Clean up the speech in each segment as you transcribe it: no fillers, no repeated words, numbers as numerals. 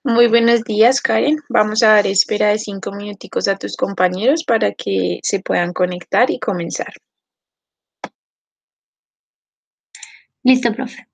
Muy buenos días, Karen. Vamos a dar espera de 5 minuticos a tus compañeros para que se puedan conectar y comenzar. Listo, profe.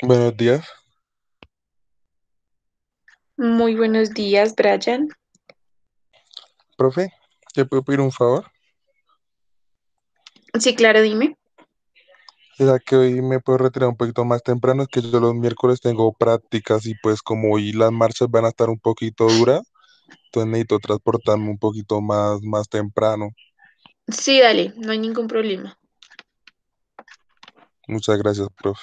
Buenos días, Muy buenos días, Brian. profe. ¿Te puedo pedir un favor? Sí, claro, dime. ¿Será que hoy me puedo retirar un poquito más temprano? Es que yo los miércoles tengo prácticas y pues como hoy las marchas van a estar un poquito duras, entonces necesito transportarme un poquito más temprano. Sí, dale, no hay ningún problema. Muchas gracias, profe.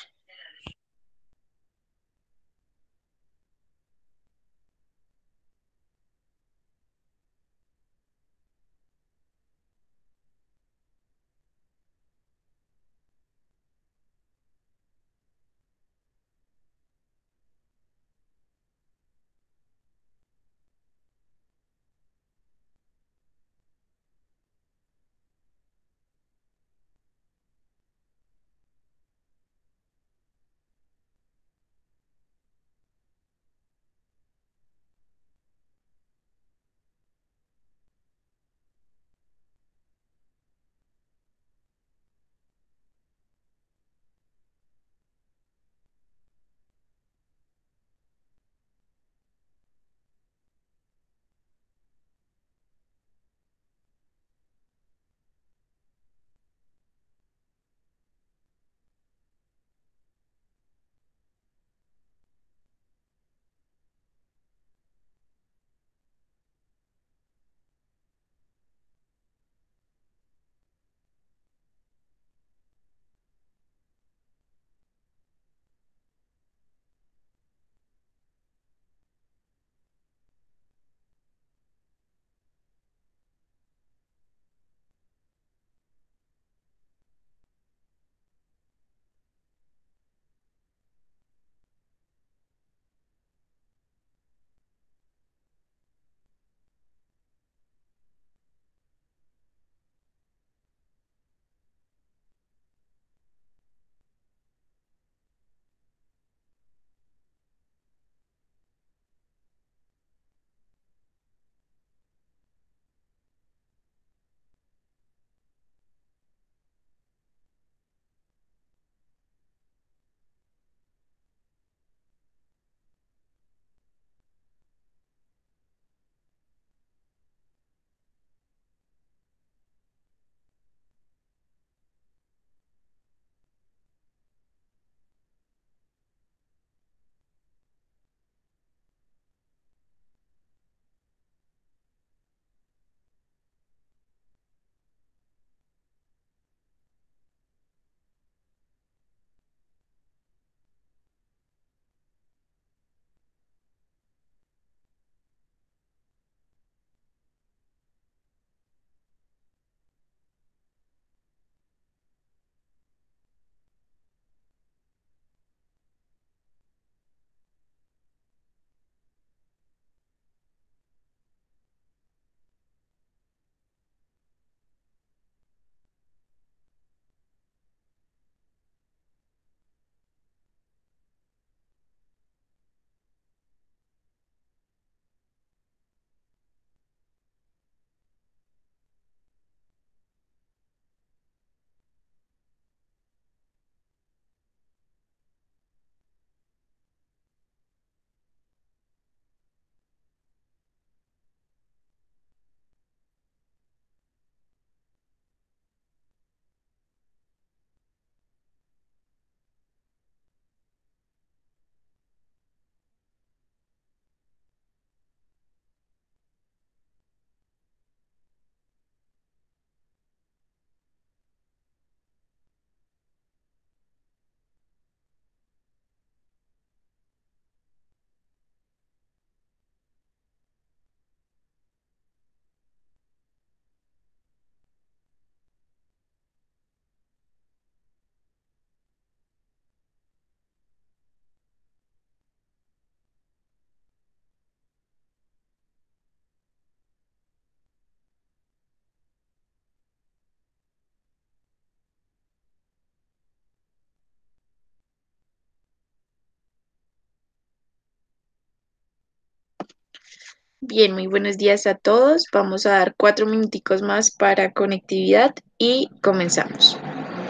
Bien, muy buenos días a todos. Vamos a dar 4 minuticos más para conectividad y comenzamos.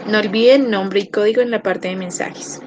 No olviden nombre y código en la parte de mensajes.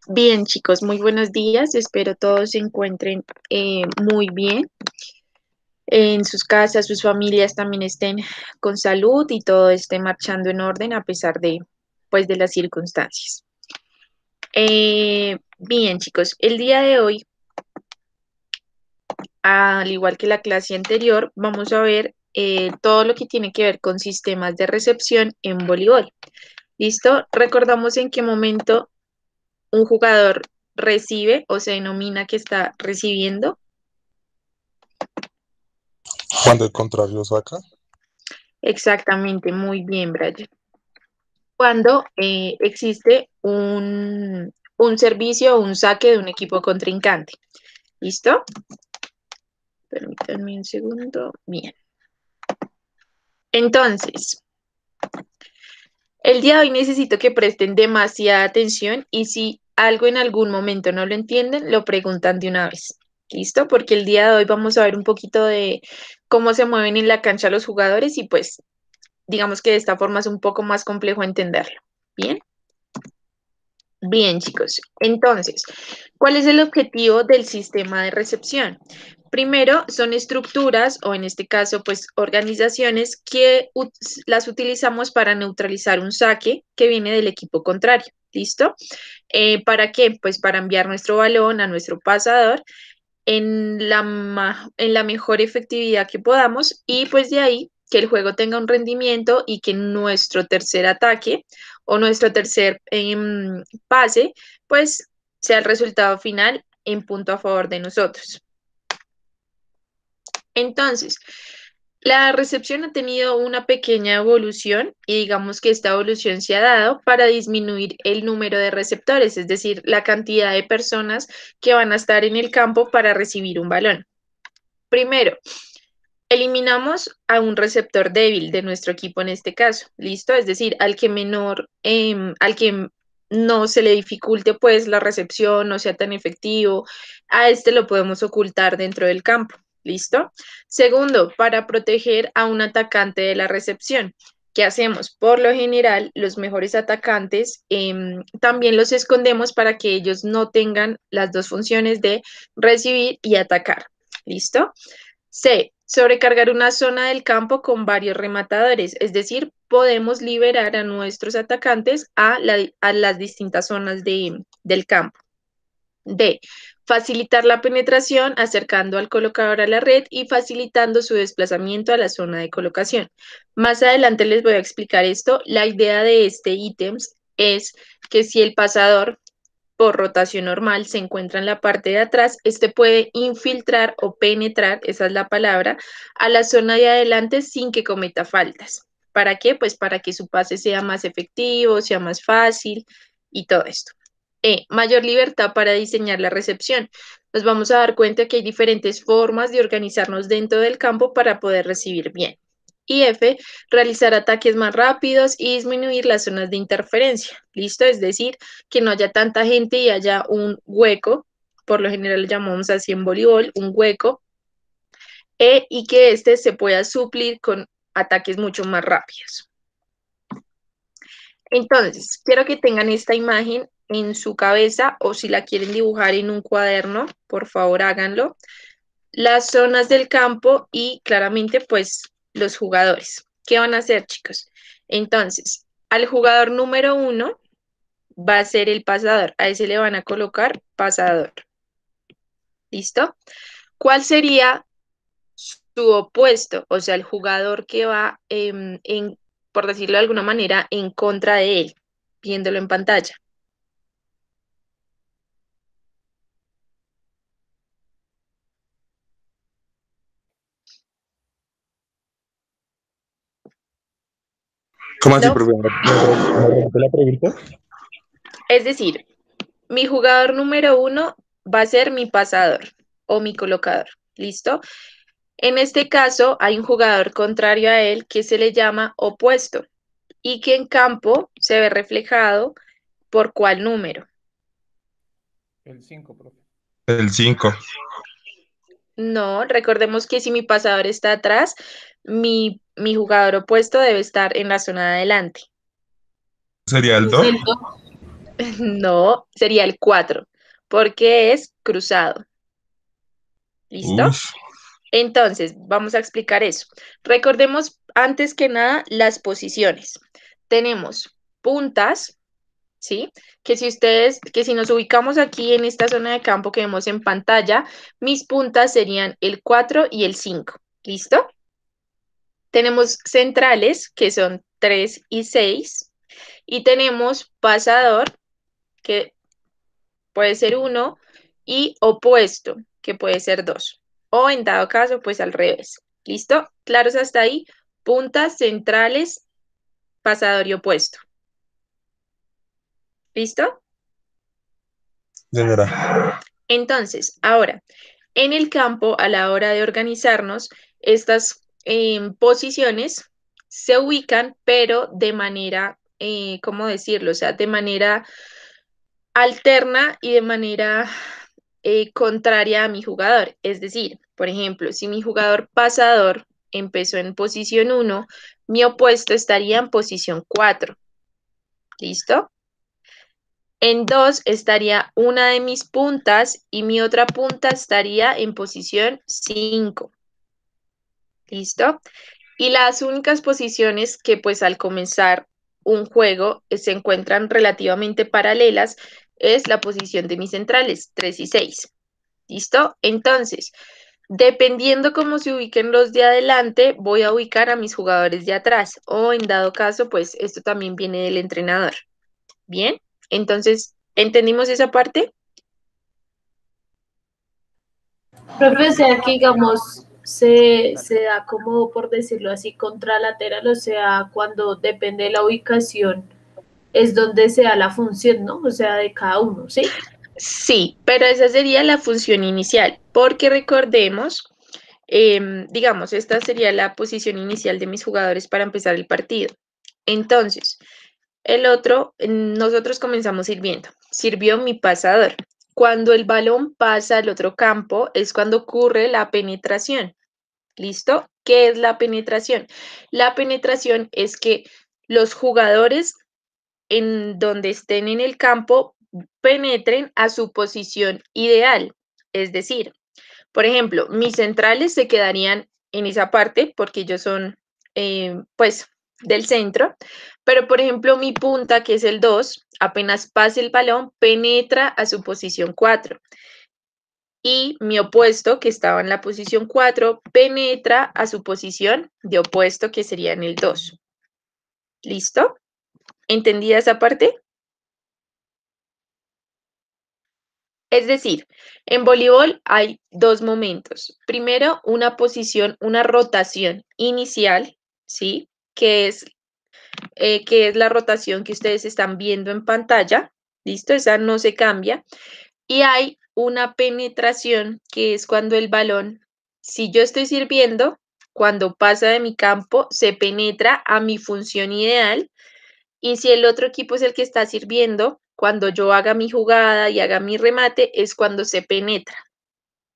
Bien, chicos, muy buenos días. Espero todos se encuentren muy bien. En sus casas, sus familias también estén con salud y todo esté marchando en orden a pesar de, pues, de las circunstancias. Bien, chicos, el día de hoy, al igual que la clase anterior, vamos a ver todo lo que tiene que ver con sistemas de recepción en voleibol. ¿Listo? Recordamos en qué momento un jugador recibe o se denomina que está recibiendo. Cuando el contrario saca. Exactamente, muy bien, Brian. Cuando existe un servicio o un saque de un equipo contrincante. ¿Listo? Permítanme un segundo. Bien. Entonces, el día de hoy necesito que presten demasiada atención y si algo en algún momento no lo entienden, lo preguntan de una vez. ¿Listo? Porque el día de hoy vamos a ver un poquito de cómo se mueven en la cancha los jugadores y pues digamos que de esta forma es un poco más complejo entenderlo. Bien. Bien, chicos. Entonces, ¿cuál es el objetivo del sistema de recepción? Primero, son estructuras o en este caso, pues organizaciones que las utilizamos para neutralizar un saque que viene del equipo contrario. ¿Listo? ¿Para qué? Pues para enviar nuestro balón a nuestro pasador en la mejor efectividad que podamos y pues de ahí que el juego tenga un rendimiento y que nuestro tercer ataque o nuestro tercer pase pues sea el resultado final en punto a favor de nosotros. Entonces, la recepción ha tenido una pequeña evolución y digamos que esta evolución se ha dado para disminuir el número de receptores, es decir, la cantidad de personas que van a estar en el campo para recibir un balón. Primero, eliminamos a un receptor débil de nuestro equipo en este caso, ¿listo? Es decir, al que no se le dificulte pues la recepción, no sea tan efectivo, a este lo podemos ocultar dentro del campo, ¿listo? Segundo, para proteger a un atacante de la recepción. ¿Qué hacemos? Por lo general, los mejores atacantes también los escondemos para que ellos no tengan las dos funciones de recibir y atacar. ¿Listo? C. Sobrecargar una zona del campo con varios rematadores, es decir, podemos liberar a nuestros atacantes a las distintas zonas del campo. D. Facilitar la penetración acercando al colocador a la red y facilitando su desplazamiento a la zona de colocación. Más adelante les voy a explicar esto. La idea de este ítem es que si el pasador por rotación normal se encuentra en la parte de atrás, este puede infiltrar o penetrar, esa es la palabra, a la zona de adelante sin que cometa faltas. ¿Para qué? Pues para que su pase sea más efectivo, sea más fácil y todo esto. Mayor libertad para diseñar la recepción. Nos vamos a dar cuenta que hay diferentes formas de organizarnos dentro del campo para poder recibir bien. Y F, realizar ataques más rápidos y disminuir las zonas de interferencia. ¿Listo? Es decir, que no haya tanta gente y haya un hueco, por lo general lo llamamos así en voleibol, un hueco, y que este se pueda suplir con ataques mucho más rápidos. Entonces, quiero que tengan esta imagen en su cabeza o si la quieren dibujar en un cuaderno, por favor háganlo. Las zonas del campo y claramente pues los jugadores. ¿Qué van a hacer, chicos? Entonces, al jugador número 1 va a ser el pasador. A ese le van a colocar pasador. ¿Listo? ¿Cuál sería su opuesto? O sea, el jugador que va por decirlo de alguna manera, en contra de él, viéndolo en pantalla. ¿Cómo así, ¿No? profe? ¿Me repite la pregunta? Es decir, mi jugador número 1 va a ser mi pasador o mi colocador. ¿Listo? En este caso, hay un jugador contrario a él que se le llama opuesto y que en campo se ve reflejado por cuál número. El 5, profe. El 5. No, recordemos que si mi pasador está atrás, mi jugador opuesto debe estar en la zona de adelante. ¿Sería el 2? No, sería el 4, porque es cruzado. ¿Listo? Uy, Entonces, vamos a explicar eso. Recordemos antes que nada las posiciones. Tenemos puntas, ¿sí? Que si nos ubicamos aquí en esta zona de campo que vemos en pantalla, mis puntas serían el 4 y el 5. ¿Listo? Tenemos centrales, que son 3 y 6. Y tenemos pasador, que puede ser 1, y opuesto, que puede ser 2. O en dado caso, pues al revés. ¿Listo? ¿Claros hasta ahí? Puntas, centrales, pasador y opuesto. ¿Listo? señora. Entonces, ahora, en el campo, a la hora de organizarnos, estas posiciones se ubican, pero de manera, ¿cómo decirlo? O sea, de manera alterna y de manera contraria a mi jugador. Es decir, por ejemplo, si mi jugador pasador empezó en posición 1, mi opuesto estaría en posición 4. ¿Listo? En 2 estaría una de mis puntas y mi otra punta estaría en posición 5. ¿Listo? Y las únicas posiciones que pues al comenzar un juego se encuentran relativamente paralelas es la posición de mis centrales, 3 y 6. ¿Listo? Entonces, dependiendo cómo se ubiquen los de adelante, voy a ubicar a mis jugadores de atrás o en dado caso, pues esto también viene del entrenador. Bien, entonces, ¿entendimos esa parte? Profe, o sea que digamos se da como, por decirlo así, contralateral, o sea, cuando depende de la ubicación, es donde se da la función, ¿no? O sea, de cada uno, ¿sí? Sí, pero esa sería la función inicial, porque recordemos, digamos, esta sería la posición inicial de mis jugadores para empezar el partido. Entonces, el otro, nosotros comenzamos sirviendo. Sirvió mi pasador. Cuando el balón pasa al otro campo es cuando ocurre la penetración. ¿Listo? ¿Qué es la penetración? La penetración es que los jugadores en donde estén en el campo penetren a su posición ideal. Es decir, por ejemplo, mis centrales se quedarían en esa parte porque ellos son, pues, del centro, pero por ejemplo, mi punta, que es el 2, apenas pase el balón, penetra a su posición 4. Y mi opuesto, que estaba en la posición 4, penetra a su posición de opuesto, que sería en el 2. ¿Listo? ¿Entendida esa parte? Es decir, en voleibol hay dos momentos. Primero, una posición, una rotación inicial, ¿sí? Que es la rotación que ustedes están viendo en pantalla. ¿Listo? Esa no se cambia. Y hay una penetración, que es cuando el balón, si yo estoy sirviendo, cuando pasa de mi campo, se penetra a mi función ideal. Y si el otro equipo es el que está sirviendo, cuando yo haga mi jugada y haga mi remate, es cuando se penetra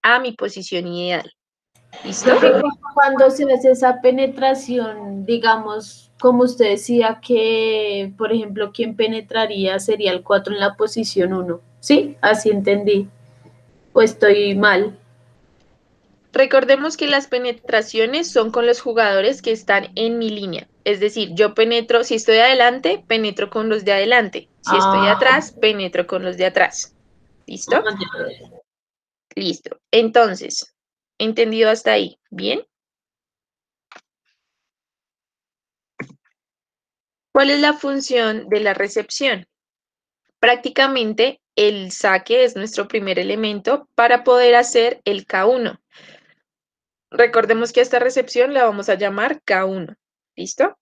a mi posición ideal. ¿Listo? Profe, cuando se hace esa penetración, digamos, como usted decía que, por ejemplo, quien penetraría sería el 4 en la posición uno, ¿sí? Así entendí. ¿O estoy mal? Recordemos que las penetraciones son con los jugadores que están en mi línea. Es decir, yo penetro, si estoy adelante, penetro con los de adelante. Si estoy Ah, atrás, penetro con los de atrás. ¿Listo? ya. Listo. Entonces, ¿entendido hasta ahí? ¿Bien? ¿Cuál es la función de la recepción? Prácticamente el saque es nuestro primer elemento para poder hacer el K1. Recordemos que a esta recepción la vamos a llamar K1. ¿Listo?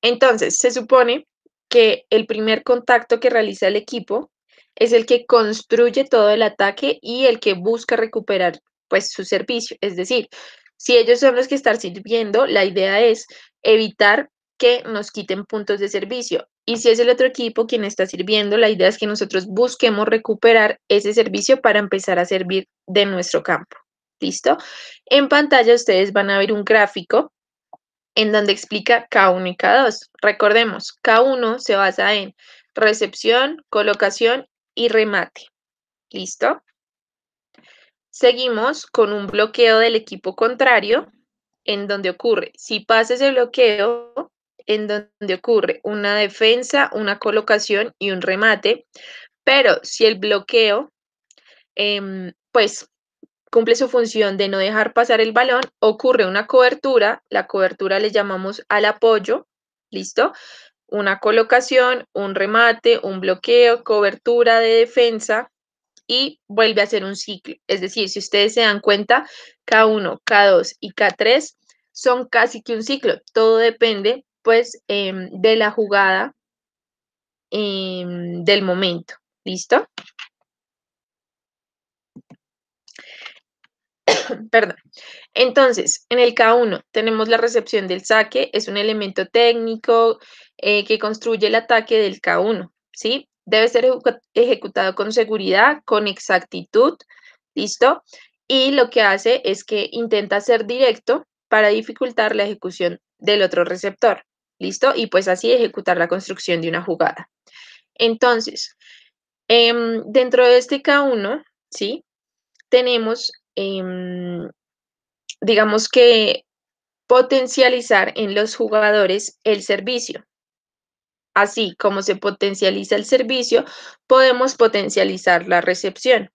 Entonces, se supone que el primer contacto que realiza el equipo es el que construye todo el ataque y el que busca recuperar pues su servicio. Es decir, si ellos son los que están sirviendo, la idea es evitar que nos quiten puntos de servicio. Y si es el otro equipo quien está sirviendo, la idea es que nosotros busquemos recuperar ese servicio para empezar a servir de nuestro campo. ¿Listo? En pantalla ustedes van a ver un gráfico en donde explica K1 y K2. Recordemos, K1 se basa en recepción, colocación y remate. ¿Listo? Seguimos con un bloqueo del equipo contrario, en donde ocurre, si pasa ese bloqueo, en donde ocurre una defensa, una colocación y un remate, pero si el bloqueo, pues, cumple su función de no dejar pasar el balón, ocurre una cobertura, la cobertura le llamamos al apoyo, ¿listo? Una colocación, un remate, un bloqueo, cobertura de defensa y vuelve a ser un ciclo. Es decir, si ustedes se dan cuenta, K1, K2 y K3 son casi que un ciclo. Todo depende, pues, de la jugada del momento. ¿Listo? Perdón. Entonces, en el K1 tenemos la recepción del saque, es un elemento técnico que construye el ataque del K1, ¿sí? Debe ser ejecutado con seguridad, con exactitud, ¿listo? Y lo que hace es que intenta ser directo para dificultar la ejecución del otro receptor, ¿listo? Y pues así ejecutar la construcción de una jugada. Entonces, dentro de este K1, ¿sí? Tenemos digamos que potencializar en los jugadores el servicio. Así como se potencializa el servicio, podemos potencializar la recepción.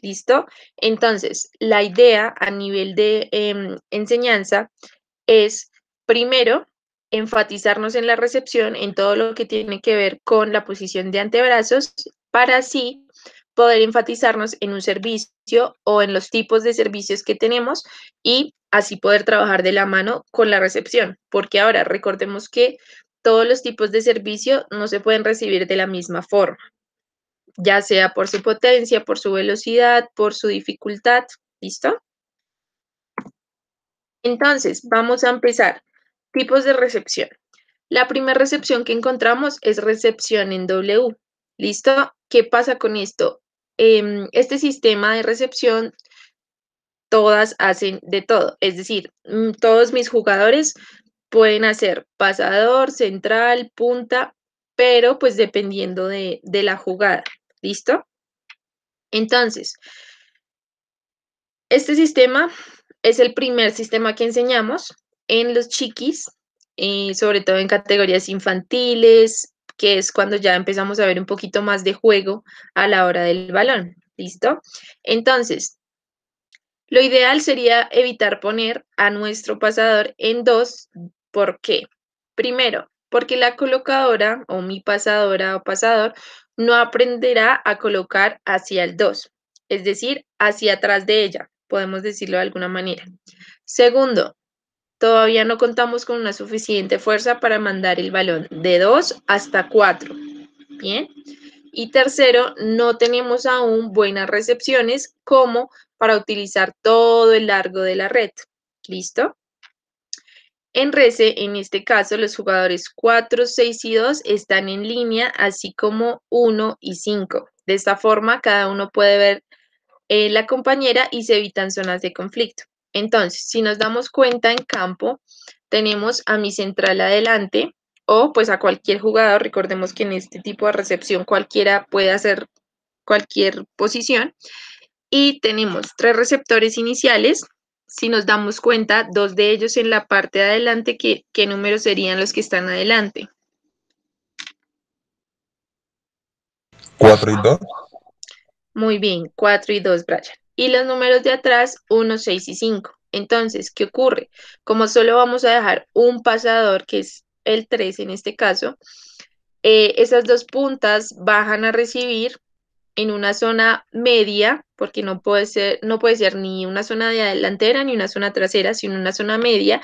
¿Listo? Entonces, la idea a nivel de enseñanza es, primero, enfatizarnos en la recepción, en todo lo que tiene que ver con la posición de antebrazos, para así poder enfatizarnos en un servicio o en los tipos de servicios que tenemos y así poder trabajar de la mano con la recepción, porque ahora recordemos que todos los tipos de servicio no se pueden recibir de la misma forma, ya sea por su potencia, por su velocidad, por su dificultad. ¿Listo? Entonces, vamos a empezar. Tipos de recepción. La primera recepción que encontramos es recepción en W. ¿Listo? ¿Qué pasa con esto? Este sistema de recepción, todas hacen de todo. Es decir, todos mis jugadores pueden hacer pasador, central, punta, pero pues dependiendo de la jugada. ¿Listo? Entonces, este sistema es el primer sistema que enseñamos en los chiquis, sobre todo en categorías infantiles, que es cuando ya empezamos a ver un poquito más de juego a la hora del balón. ¿Listo? Entonces, lo ideal sería evitar poner a nuestro pasador en 2. ¿Por qué? Primero, porque la colocadora o mi pasadora o pasador no aprenderá a colocar hacia el 2, es decir, hacia atrás de ella, podemos decirlo de alguna manera. Segundo, todavía no contamos con una suficiente fuerza para mandar el balón de 2 hasta 4. Bien. Y tercero, no tenemos aún buenas recepciones como para utilizar todo el largo de la red. ¿Listo? En Rece, en este caso, los jugadores 4, 6 y 2 están en línea, así como 1 y 5. De esta forma, cada uno puede ver la compañera y se evitan zonas de conflicto. Entonces, si nos damos cuenta en campo, tenemos a mi central adelante o pues a cualquier jugador. Recordemos que en este tipo de recepción cualquiera puede hacer cualquier posición. Y tenemos 3 receptores iniciales. Si nos damos cuenta, 2 de ellos en la parte de adelante, ¿qué números serían los que están adelante? 4 y 2. Muy bien, 4 y 2, Brian. Y los números de atrás, 1, 6 y 5. Entonces, ¿qué ocurre? Como solo vamos a dejar un pasador, que es el 3 en este caso, esas dos puntas bajan a recibir en una zona media, porque no puede ser ni una zona de delantera ni una zona trasera, sino una zona media,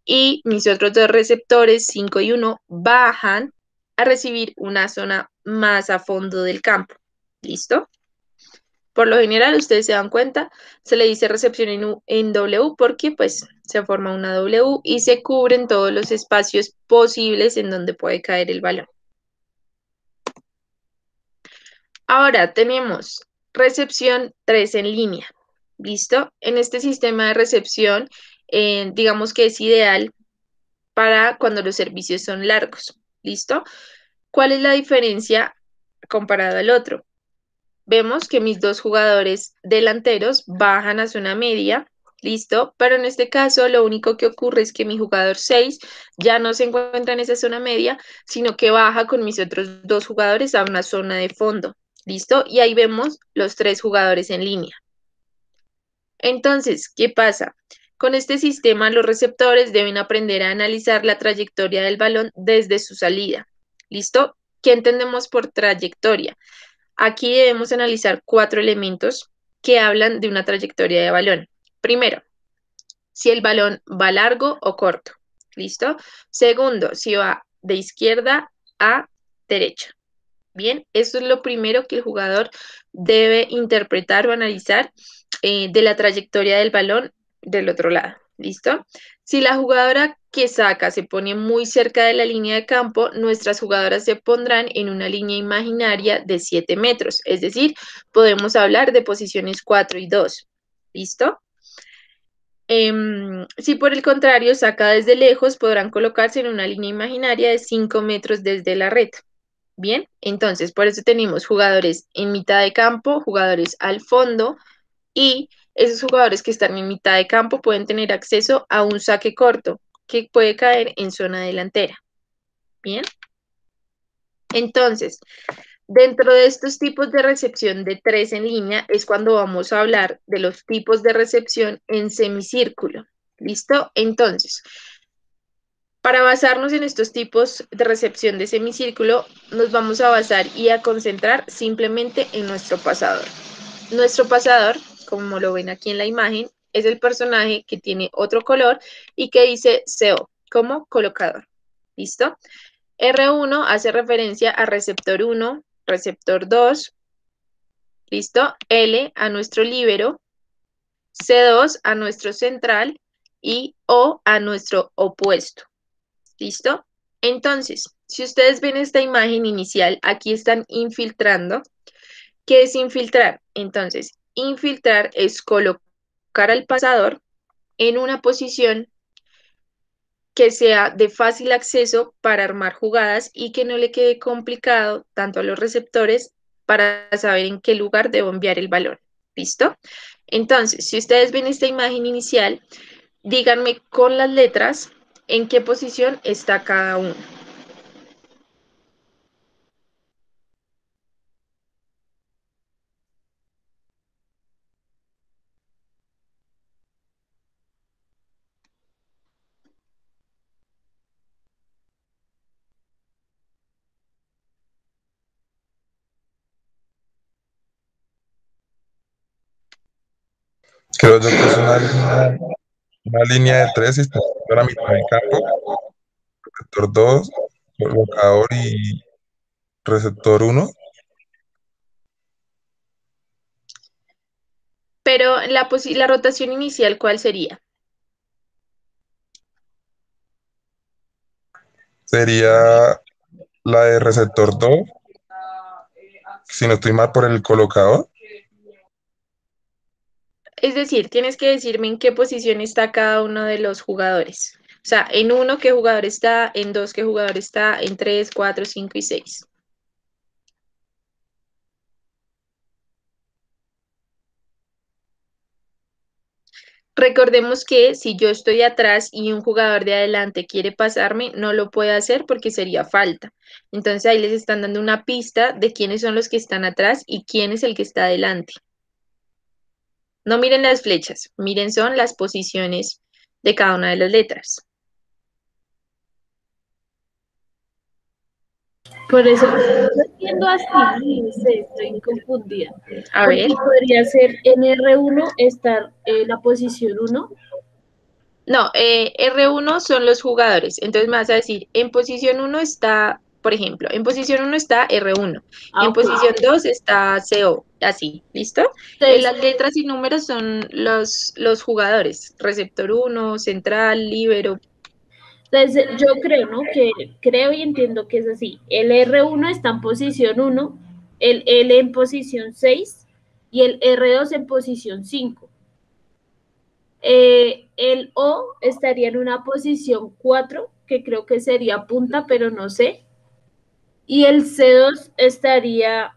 y mis otros dos receptores, 5 y 1, bajan a recibir una zona más a fondo del campo. ¿Listo? Por lo general, ustedes se dan cuenta, se le dice recepción en W porque pues se forma una W y se cubren todos los espacios posibles en donde puede caer el balón. Ahora tenemos recepción 3 en línea. ¿Listo? En este sistema de recepción, digamos que es ideal para cuando los servicios son largos. ¿Listo? ¿Cuál es la diferencia comparado al otro? Vemos que mis dos jugadores delanteros bajan a zona media, listo, pero en este caso lo único que ocurre es que mi jugador 6 ya no se encuentra en esa zona media, sino que baja con mis otros dos jugadores a una zona de fondo, listo, y ahí vemos los tres jugadores en línea. Entonces, ¿qué pasa? Con este sistema, los receptores deben aprender a analizar la trayectoria del balón desde su salida. ¿Listo? ¿Qué entendemos por trayectoria? Aquí debemos analizar 4 elementos que hablan de una trayectoria de balón. Primero, si el balón va largo o corto. ¿Listo? Segundo, si va de izquierda a derecha. Bien, esto es lo primero que el jugador debe interpretar o analizar de la trayectoria del balón del otro lado. ¿Listo? Si la jugadora que saca se pone muy cerca de la línea de campo, nuestras jugadoras se pondrán en una línea imaginaria de 7 metros. Es decir, podemos hablar de posiciones 4 y 2. ¿Listo? Si por el contrario saca desde lejos, podrán colocarse en una línea imaginaria de 5 metros desde la red. Bien, entonces por eso tenemos jugadores en mitad de campo, jugadores al fondo y esos jugadores que están en mitad de campo pueden tener acceso a un saque corto que puede caer en zona delantera. Bien, entonces dentro de estos tipos de recepción de 3 en línea es cuando vamos a hablar de los tipos de recepción en semicírculo. ¿Listo? Entonces, para basarnos en estos tipos de recepción de semicírculo, nos vamos a basar y a concentrar simplemente en nuestro pasador. Nuestro pasador, como lo ven aquí en la imagen, es el personaje que tiene otro color y que dice CO como colocador. ¿Listo? R1 hace referencia a receptor 1, receptor 2, ¿listo? L a nuestro líbero, C2 a nuestro central y O a nuestro opuesto. ¿Listo? Entonces, si ustedes ven esta imagen inicial, aquí están infiltrando. ¿Qué es infiltrar? Entonces, infiltrar es colocar al pasador en una posición que sea de fácil acceso para armar jugadas y que no le quede complicado tanto a los receptores para saber en qué lugar debo enviar el balón. ¿Listo? Entonces, si ustedes ven esta imagen inicial, díganme con las letras en qué posición está cada uno. Creo yo que es una línea de tres y está en la mitad del campo, receptor 2, colocador y receptor uno. Pero la rotación inicial, ¿cuál sería? Sería la de receptor 2, si no estoy mal por el colocador. Es decir, tienes que decirme en qué posición está cada uno de los jugadores. O sea, en 1 qué jugador está, en 2 qué jugador está, en 3, 4, 5 y 6. Recordemos que si yo estoy atrás y un jugador de adelante quiere pasarme, no lo puede hacer porque sería falta. Entonces ahí les están dando una pista de quiénes son los que están atrás y quién es el que está adelante. No miren las flechas, miren son las posiciones de cada una de las letras. Por eso no entiendo así, no sé, estoy confundida. A Porque ver. podría ser en R1 estar la posición 1. No, R1 son los jugadores. Entonces me vas a decir, en posición 1 está, por ejemplo, en posición 1 está R1, en Ok. posición 2 está CO, así, ¿listo? Entonces, Las letras y números son los jugadores, receptor 1, central, líbero. entonces, yo creo, ¿no? Que creo y entiendo que es así. El R1 está en posición 1, el L en posición 6 y el R2 en posición 5. El O estaría en una posición 4, que creo que sería punta, pero no sé. Y el C2 estaría,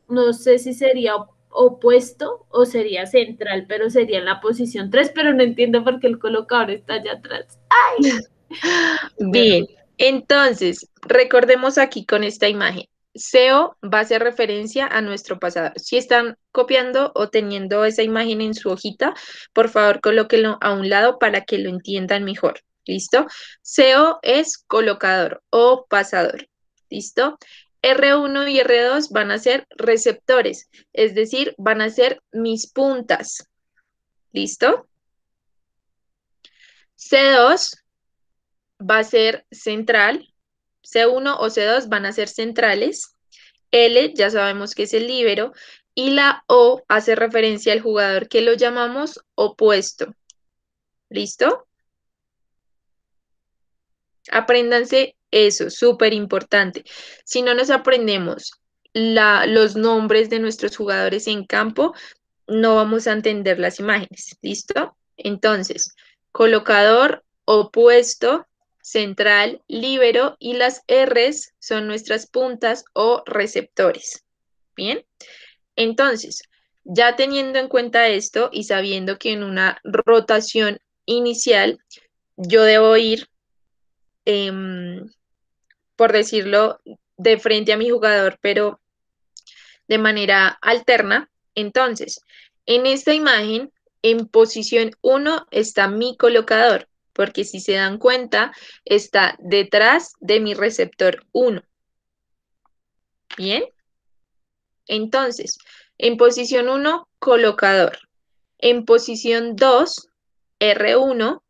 no sé si sería opuesto o sería central, pero sería en la posición 3, pero no entiendo por qué el colocador está allá atrás. Bien, entonces, recordemos aquí con esta imagen. SEO va a hacer referencia a nuestro pasador. Si están copiando o teniendo esa imagen en su hojita, por favor, colóquenlo a un lado para que lo entiendan mejor. ¿Listo? SEO es colocador o pasador. ¿Listo? R1 y R2 van a ser receptores, es decir, van a ser mis puntas. ¿Listo? C2 va a ser central, C1 o C2 van a ser centrales, L ya sabemos que es el líbero y la O hace referencia al jugador que lo llamamos opuesto. ¿Listo? Apréndanse eso, súper importante. Si no nos aprendemos los nombres de nuestros jugadores en campo, no vamos a entender las imágenes. ¿Listo? Entonces, colocador, opuesto, central, líbero y las Rs son nuestras puntas o receptores. Bien, entonces, ya teniendo en cuenta esto y sabiendo que en una rotación inicial yo debo ir, por decirlo, de frente a mi jugador, pero de manera alterna, entonces, en esta imagen, en posición 1 está mi colocador, porque si se dan cuenta, está detrás de mi receptor 1. Bien, entonces, en posición 1, colocador. En posición 2, R1.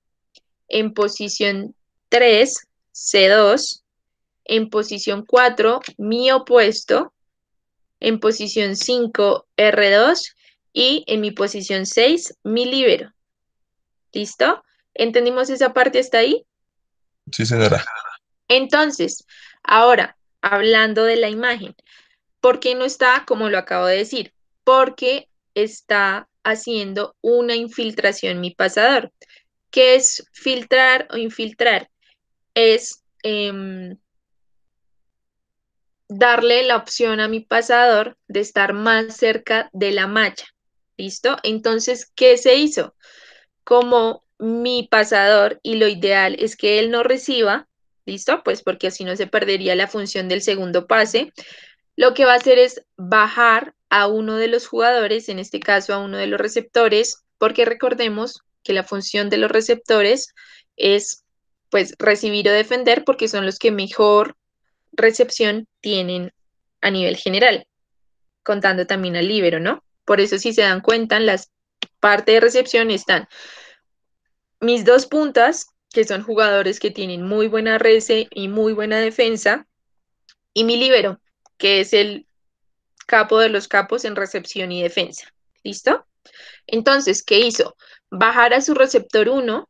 En posición 3, C2. En posición 4, mi opuesto. En posición 5, R2. Y en mi posición 6, mi líbero. ¿Listo? ¿Entendimos esa parte hasta ahí? Sí, señora. Entonces, ahora, hablando de la imagen, ¿por qué no está como lo acabo de decir? Porque está haciendo una infiltración mi pasador. ¿Qué es filtrar o infiltrar? Es darle la opción a mi pasador de estar más cerca de la malla. ¿Listo? Entonces, ¿qué se hizo? Como mi pasador y lo ideal es que él no reciba, ¿listo? Pues porque así no se perdería la función del segundo pase. Lo que va a hacer es bajar a uno de los jugadores, en este caso a uno de los receptores, porque recordemos que la función de los receptores es pues recibir o defender porque son los que mejor recepción tienen a nivel general, contando también al líbero, ¿no? Por eso si se dan cuenta, en las partes de recepción están mis dos puntas, que son jugadores que tienen muy buena rece y muy buena defensa, y mi líbero, que es el capo de los capos en recepción y defensa. ¿Listo? Entonces, ¿qué hizo? Bajar a su receptor 1.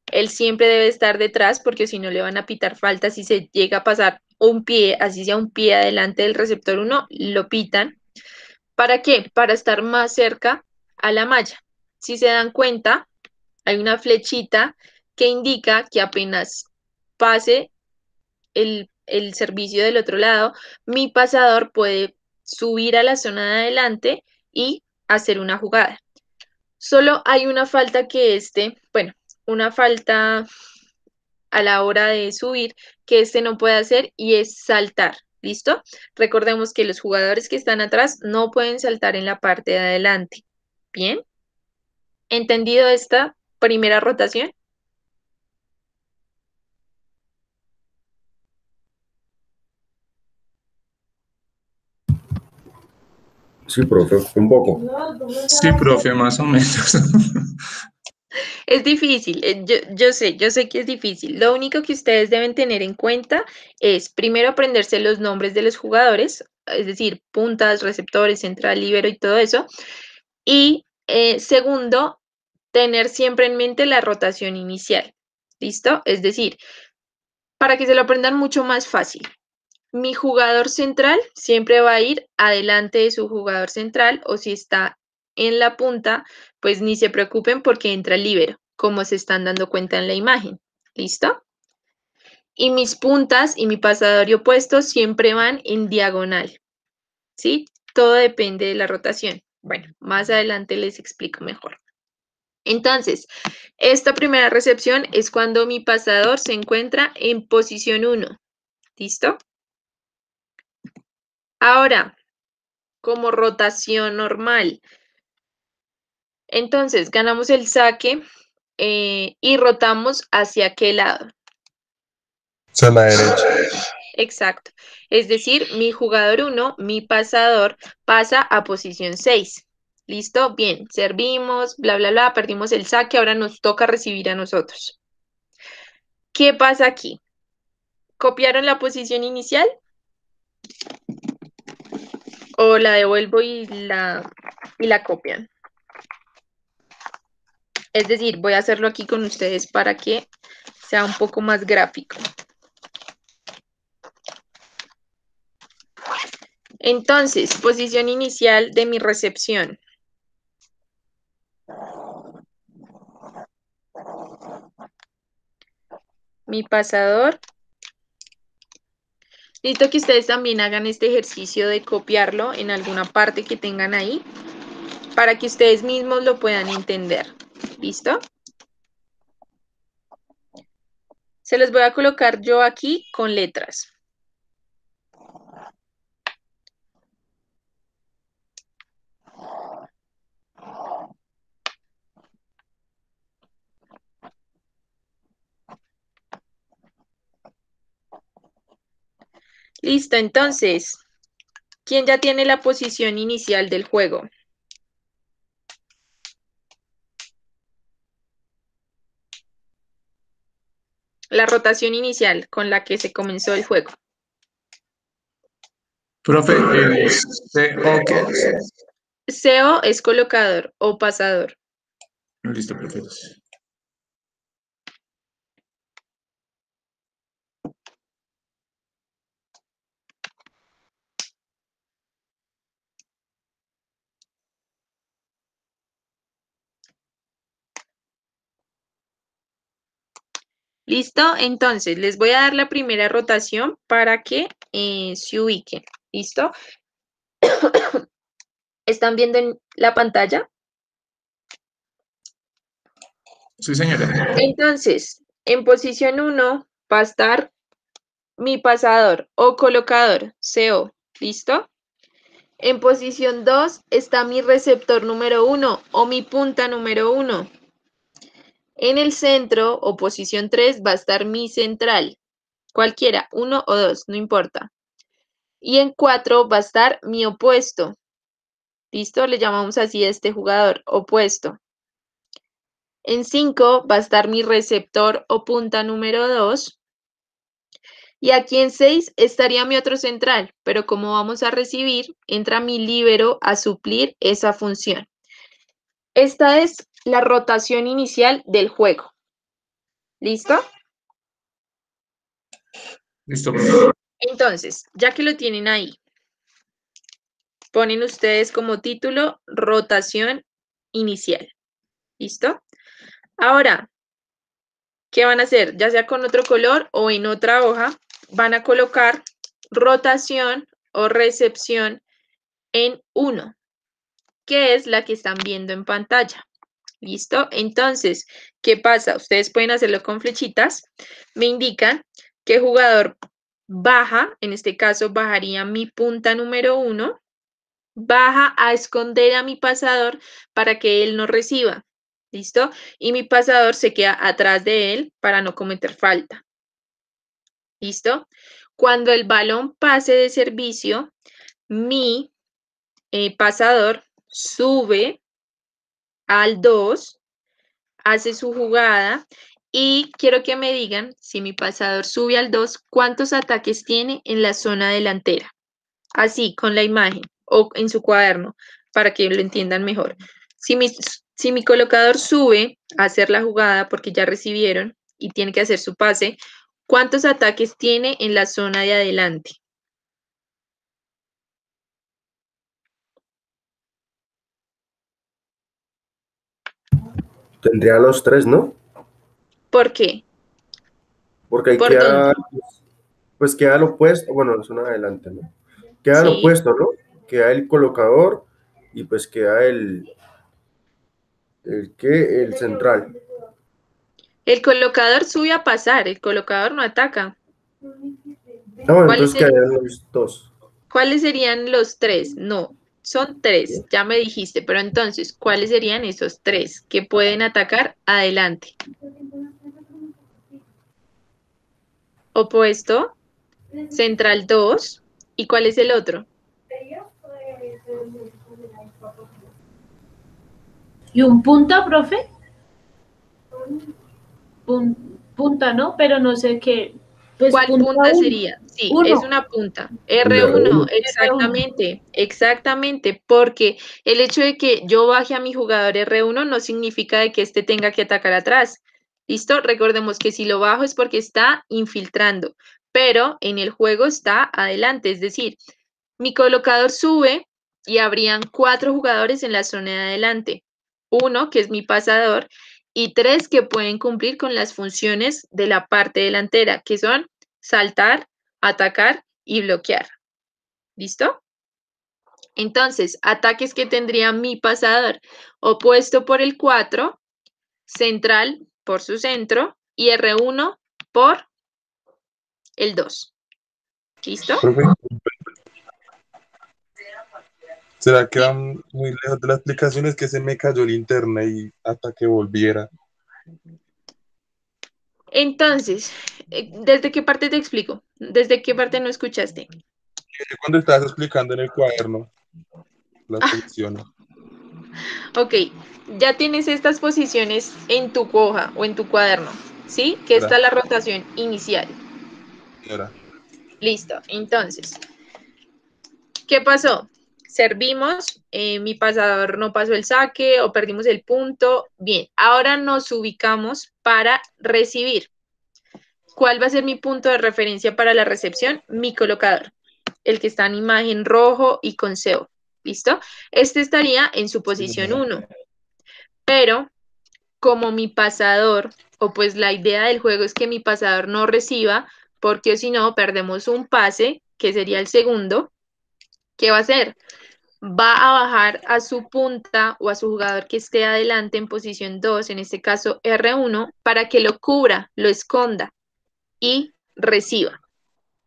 Él siempre debe estar detrás porque si no le van a pitar falta si se llega a pasar un pie, así sea un pie adelante del receptor 1, lo pitan. ¿Para qué? Para estar más cerca a la malla. Si se dan cuenta, hay una flechita que indica que apenas pase el servicio del otro lado, mi pasador puede subir a la zona de adelante y hacer una jugada. Solo hay una falta bueno, una falta a la hora de subir que no puede hacer y es saltar. ¿Listo? Recordemos que los jugadores que están atrás no pueden saltar en la parte de adelante. Bien. ¿Entendido esta primera rotación? Sí, profe, un poco. Sí, profe, más o menos. Es difícil, yo sé que es difícil. Lo único que ustedes deben tener en cuenta es primero aprenderse los nombres de los jugadores, es decir, puntas, receptores, central, líbero y todo eso. Y segundo, tener siempre en mente la rotación inicial. ¿Listo? Es decir, para que se lo aprendan mucho más fácil. Mi jugador central siempre va a ir adelante de su jugador central o si está en la punta, pues ni se preocupen porque entra el líbero, como se están dando cuenta en la imagen. ¿Listo? y mis puntas y mi pasador y opuesto siempre van en diagonal, ¿sí? Todo depende de la rotación. Bueno, más adelante les explico mejor. Entonces, esta primera recepción es cuando mi pasador se encuentra en posición 1. ¿Listo? Ahora, como rotación normal. Entonces, ganamos el saque y rotamos hacia qué lado. Hacia la derecha. Exacto. Es decir, mi jugador 1, mi pasador, pasa a posición 6. ¿Listo? Bien, servimos, bla, bla, bla, perdimos el saque, ahora nos toca recibir a nosotros. ¿Qué pasa aquí? ¿Copiaron la posición inicial? ¿O la devuelvo y la copian? Es decir, voy a hacerlo aquí con ustedes para que sea un poco más gráfico. Entonces, posición inicial de mi recepción. Mi pasador. Necesito que ustedes también hagan este ejercicio de copiarlo en alguna parte que tengan ahí para que ustedes mismos lo puedan entender. ¿Listo? Se los voy a colocar yo aquí con letras. Listo, entonces, ¿quién ya tiene la posición inicial del juego? La rotación inicial con la que se comenzó el juego. Profe, el CO, ¿qué es? CO es colocador o pasador. Listo, profe. ¿Listo? Entonces, les voy a dar la primera rotación para que se ubiquen. ¿Listo? ¿Están viendo en la pantalla? Sí, señora. Entonces, en posición 1 va a estar mi pasador o colocador, CO. ¿Listo? En posición 2 está mi receptor número 1 o mi punta número 1. En el centro o posición 3 va a estar mi central. Cualquiera, 1 o 2, no importa. Y en 4 va a estar mi opuesto. ¿Listo? Le llamamos así a este jugador, opuesto. En 5 va a estar mi receptor o punta número 2. Y aquí en 6 estaría mi otro central, pero como vamos a recibir, entra mi líbero a suplir esa función. Esta es la rotación inicial del juego. ¿Listo? Listo, profe. Entonces, ya que lo tienen ahí, ponen ustedes como título rotación inicial. ¿Listo? Ahora, ¿qué van a hacer? Ya sea con otro color o en otra hoja, van a colocar rotación o recepción en 1, que es la que están viendo en pantalla. ¿Listo? Entonces, ¿qué pasa? Ustedes pueden hacerlo con flechitas. Me indican qué jugador baja, en este caso bajaría mi punta número 1, baja a esconder a mi pasador para que él no reciba. ¿Listo? Y mi pasador se queda atrás de él para no cometer falta. ¿Listo? Cuando el balón pase de servicio, mi pasador sube al 2, hace su jugada y quiero que me digan, si mi pasador sube al 2, cuántos ataques tiene en la zona delantera. Así, con la imagen o en su cuaderno, para que lo entiendan mejor. Si mi colocador sube a hacer la jugada porque ya recibieron y tiene que hacer su pase, ¿cuántos ataques tiene en la zona de adelante? Tendría los tres, ¿no? ¿Por qué? Porque ahí ¿Por dónde? queda, pues queda lo opuesto, bueno, es un adelante, ¿no? Queda lo Sí. opuesto, ¿no? Queda el colocador y pues queda el central. El colocador sube a pasar, el colocador no ataca. No, ¿Cuáles entonces serían, quedarían los dos. cuáles serían los tres? No, son tres, ya me dijiste, pero entonces, ¿cuáles serían esos tres que pueden atacar adelante? Opuesto, central 2, ¿y cuál es el otro? ¿Y un punta, profe? Punta, ¿no? Pero no sé qué. Pues ¿Cuál punta punta uno. sería? Sí, es Uno. una punta. El R1, R1. R1. exactamente, porque el hecho de que yo baje a mi jugador R1 no significa de que éste tenga que atacar atrás. ¿Listo? Recordemos que si lo bajo es porque está infiltrando, pero en el juego está adelante, es decir, mi colocador sube y habrían 4 jugadores en la zona de adelante. Uno, que es mi pasador, y 3 que pueden cumplir con las funciones de la parte delantera, que son saltar, atacar y bloquear. ¿Listo? Entonces, ataques que tendría mi pasador, opuesto por el 4, central por su centro y R1 por el 2. ¿Listo? Profe, ¿será que Sí. van muy lejos de la explicación? Es que se me cayó el internet y hasta que volviera. Entonces, ¿desde qué parte te explico? ¿Desde qué parte no escuchaste? Cuando estabas explicando en el cuaderno las posiciones. Ok, ya tienes estas posiciones en tu hoja o en tu cuaderno, ¿sí? Que Espera, está la rotación inicial. señora. Listo, entonces, ¿qué pasó? Servimos, mi pasador no pasó el saque o perdimos el punto. Bien, ahora nos ubicamos para recibir. ¿Cuál va a ser mi punto de referencia para la recepción? Mi colocador, el que está en imagen rojo y con SEO. ¿Listo? Este estaría en su Sí, posición señora. 1, pero como mi pasador, o pues la idea del juego es que mi pasador no reciba, porque si no, perdemos un pase, que sería el segundo. ¿Qué va a hacer? Va a bajar a su punta o a su jugador que esté adelante en posición 2, en este caso R1, para que lo cubra, lo esconda y reciba.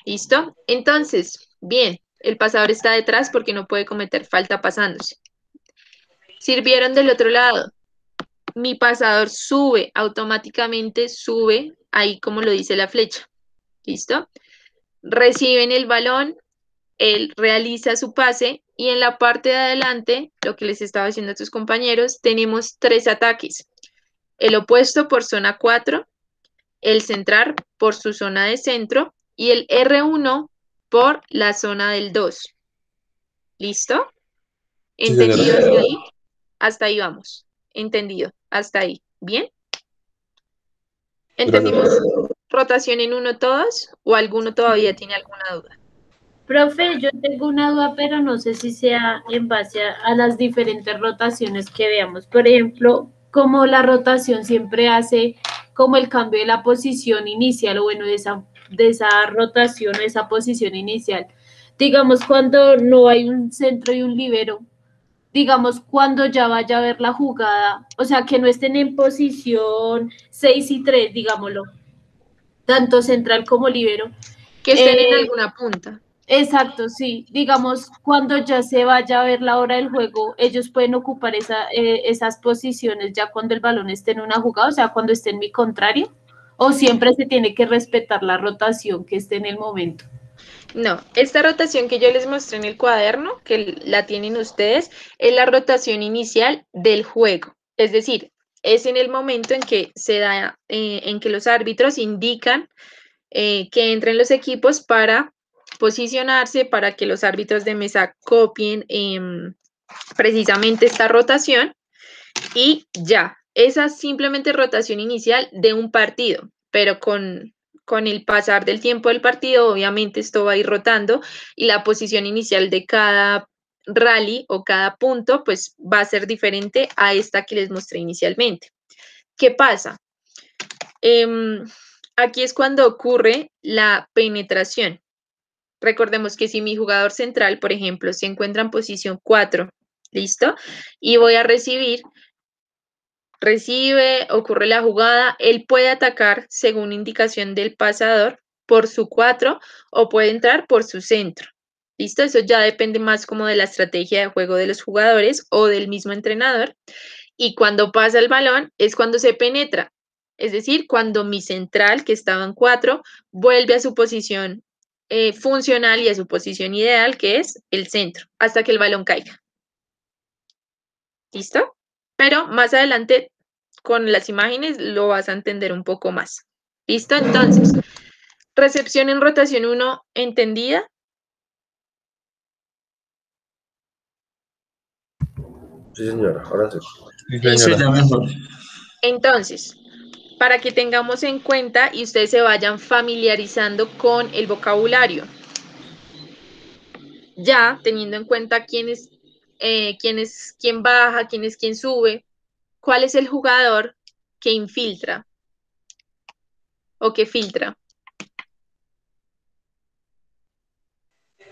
¿Listo? Entonces, bien, el pasador está detrás porque no puede cometer falta pasándose. Sirvieron del otro lado. Mi pasador sube, automáticamente sube, ahí como lo dice la flecha. ¿Listo? Reciben el balón, él realiza su pase y en la parte de adelante, lo que les estaba diciendo a tus compañeros, tenemos 3 ataques. El opuesto por zona 4, el central por su zona de centro y el R1 por la zona del 2. ¿Listo? Sí, señora. ¿Entendido hasta ahí? Hasta ahí vamos. Entendido. Hasta ahí. ¿Bien? Gracias, ¿Entendimos profe. rotación en uno todos o alguno todavía tiene alguna duda? Profe, yo tengo una duda, pero no sé si sea en base a las diferentes rotaciones que veamos. Por ejemplo, como la rotación siempre hace como el cambio de la posición inicial, o bueno, de esa rotación o esa posición inicial. Digamos, cuando no hay un centro y un líbero, digamos, cuando ya vaya a ver la jugada, o sea, que no estén en posición 6 y 3, digámoslo, tanto central como líbero. Que estén en Eh, alguna punta. Exacto, sí. Digamos, cuando ya se vaya a ver la hora del juego, ellos pueden ocupar esas posiciones ya cuando el balón esté en una jugada, o sea, cuando esté en mi contrario, o siempre se tiene que respetar la rotación que esté en el momento. No, esta rotación que yo les mostré en el cuaderno, que la tienen ustedes, es la rotación inicial del juego. Es decir, es en el momento en que se da, en que los árbitros indican que entren los equipos para posicionarse, para que los árbitros de mesa copien precisamente esta rotación y ya. Esa es simplemente rotación inicial de un partido, pero con el pasar del tiempo del partido, obviamente esto va a ir rotando y la posición inicial de cada rally o cada punto, pues va a ser diferente a esta que les mostré inicialmente. ¿Qué pasa? Aquí es cuando ocurre la penetración. Recordemos que si mi jugador central, por ejemplo, se encuentra en posición 4, ¿listo? Y voy a recibir, recibe, ocurre la jugada, él puede atacar según indicación del pasador por su 4 o puede entrar por su centro. ¿Listo? Eso ya depende más como de la estrategia de juego de los jugadores o del mismo entrenador. Y cuando pasa el balón es cuando se penetra. Es decir, cuando mi central, que estaba en 4, vuelve a su posición funcional y a su posición ideal, que es el centro, hasta que el balón caiga. ¿Listo? Pero más adelante, con las imágenes, lo vas a entender un poco más. ¿Listo? Entonces, recepción en rotación 1, ¿entendida? Sí, señora, ahora sí. Sí, Listo. Sí, señora. ya mejor. Entonces, para que tengamos en cuenta y ustedes se vayan familiarizando con el vocabulario. Ya teniendo en cuenta quién baja, quién sube, cuál es el jugador que infiltra o que filtra.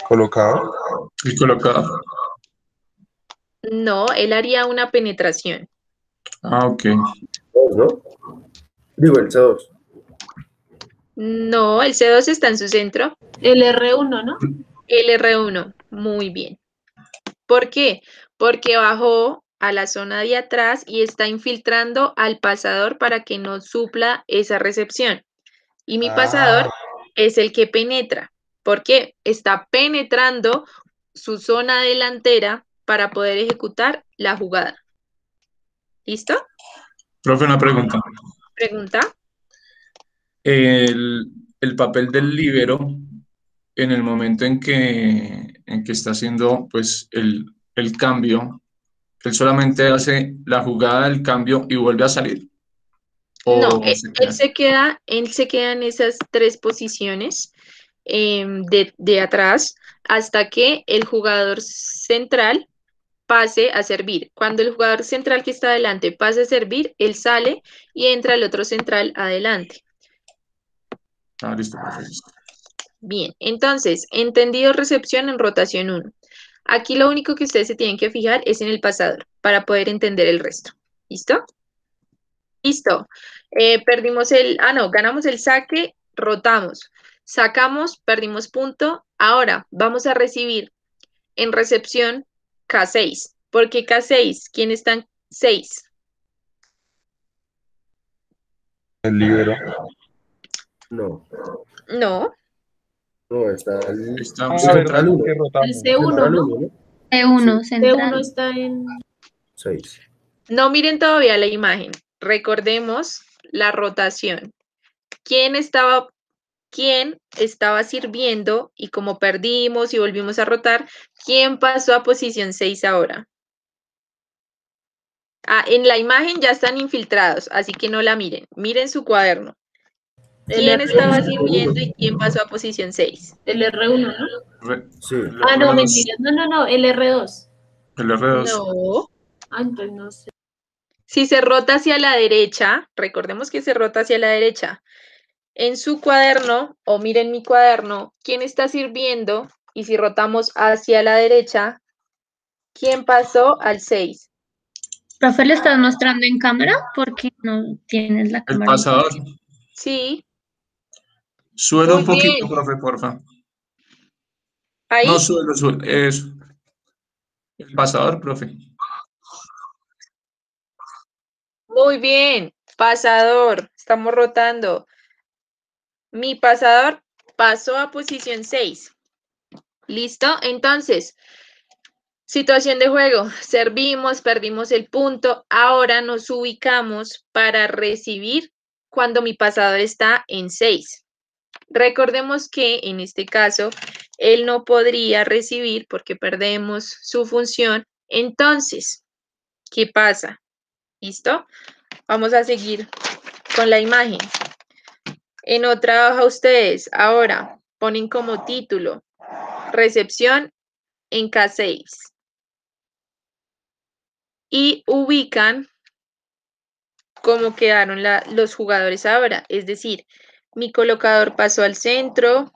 Colocado. El colocado. No, él haría una penetración. Ah, ok. Dos, ¿no? Digo, el C2. No, el C2 está en su centro. El R1, ¿no? El R1, muy bien. ¿Por qué? Porque bajó a la zona de atrás y está infiltrando al pasador para que no supla esa recepción. Y mi pasador es el que penetra. ¿Por qué? Está penetrando su zona delantera para poder ejecutar la jugada. ¿Listo? Profe, una pregunta. Pregunta. El, el papel del líbero en el momento en que está haciendo pues el cambio, él solamente hace la jugada del cambio y vuelve a salir. No, ¿O se él queda? se queda en esas tres posiciones de atrás hasta que el jugador central pase a servir. Cuando el jugador central que está adelante pase a servir, él sale y entra el otro central adelante. Ah, listo, profe. Listo. Bien, entonces, entendido recepción en rotación 1. Aquí lo único que ustedes se tienen que fijar es en el pasador para poder entender el resto. ¿Listo? Listo. Ganamos el saque, rotamos. Sacamos, perdimos punto. Ahora vamos a recibir en recepción K6. ¿Por qué K6? ¿Quién está en 6? El libero. No, No, no, está Ahí está el ¿Verdad? central central. 1. Porque El rotamos. C1, Central ¿no? 1, ¿no? Sí, C1 C1 central. está en... 6. no miren todavía la imagen. Recordemos la rotación. ¿Quién estaba sirviendo y como perdimos y volvimos a rotar, quién pasó a posición 6 ahora? En la imagen ya están infiltrados, así que no la miren. Miren su cuaderno. El ¿Quién estaba sirviendo y R1. quién pasó a posición 6? El R1, ¿no? Sí. El Ah, no, R2, mentira. No, el R2. el R2. No. Ah, entonces no sé. Si se rota hacia la derecha, recordemos que se rota hacia la derecha. En su cuaderno, o miren mi cuaderno, ¿quién está sirviendo? Y si rotamos hacia la derecha, ¿quién pasó al 6? Profe, ¿le estás mostrando en cámara? Porque no tienes la El cámara pasador. encendida. Sí, Suelo muy un poquito, bien. profe, porfa. Ahí, No, suelo. Eso. El pasador, profe. muy bien. Pasador, estamos rotando. Mi pasador pasó a posición 6. ¿Listo? Entonces, situación de juego. Servimos, perdimos el punto. Ahora nos ubicamos para recibir cuando mi pasador está en 6. Recordemos que en este caso él no podría recibir porque perdemos su función. Entonces, ¿qué pasa? ¿Listo? Vamos a seguir con la imagen. En otra hoja ustedes ahora ponen como título recepción en K6 y ubican cómo quedaron los jugadores ahora. Es decir, mi colocador pasó al centro,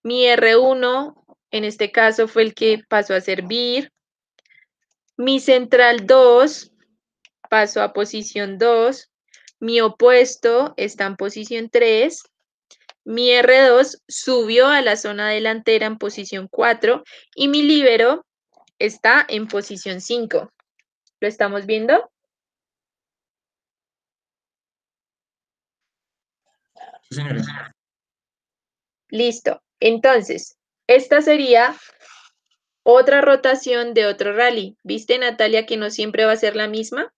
mi R1 en este caso fue el que pasó a servir, mi central 2 pasó a posición 2, mi opuesto está en posición 3, mi R2 subió a la zona delantera en posición 4 y mi líbero está en posición 5. ¿Lo estamos viendo? Sí, señora. Listo. Entonces, esta sería otra rotación de otro rally. ¿Viste, Natalia, que no siempre va a ser la misma?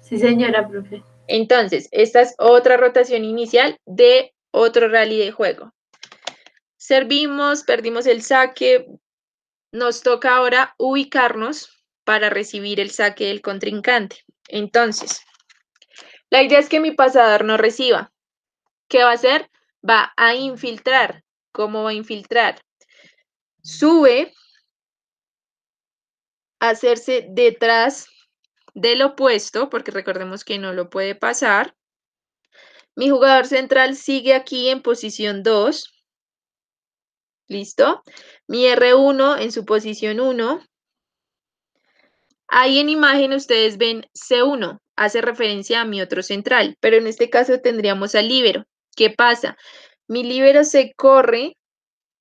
Sí, señora, profe. Entonces, esta es otra rotación inicial de otro rally de juego. Servimos, perdimos el saque. Nos toca ahora ubicarnos para recibir el saque del contrincante. Entonces, la idea es que mi pasador no reciba. ¿Qué va a hacer? Va a infiltrar. ¿Cómo va a infiltrar? Sube a hacerse detrás del opuesto, porque recordemos que no lo puede pasar. Mi jugador central sigue aquí en posición 2. ¿Listo? Mi R1 en su posición 1. Ahí en imagen ustedes ven C1, hace referencia a mi otro central, pero en este caso tendríamos al líbero. ¿Qué pasa? Mi líbero se corre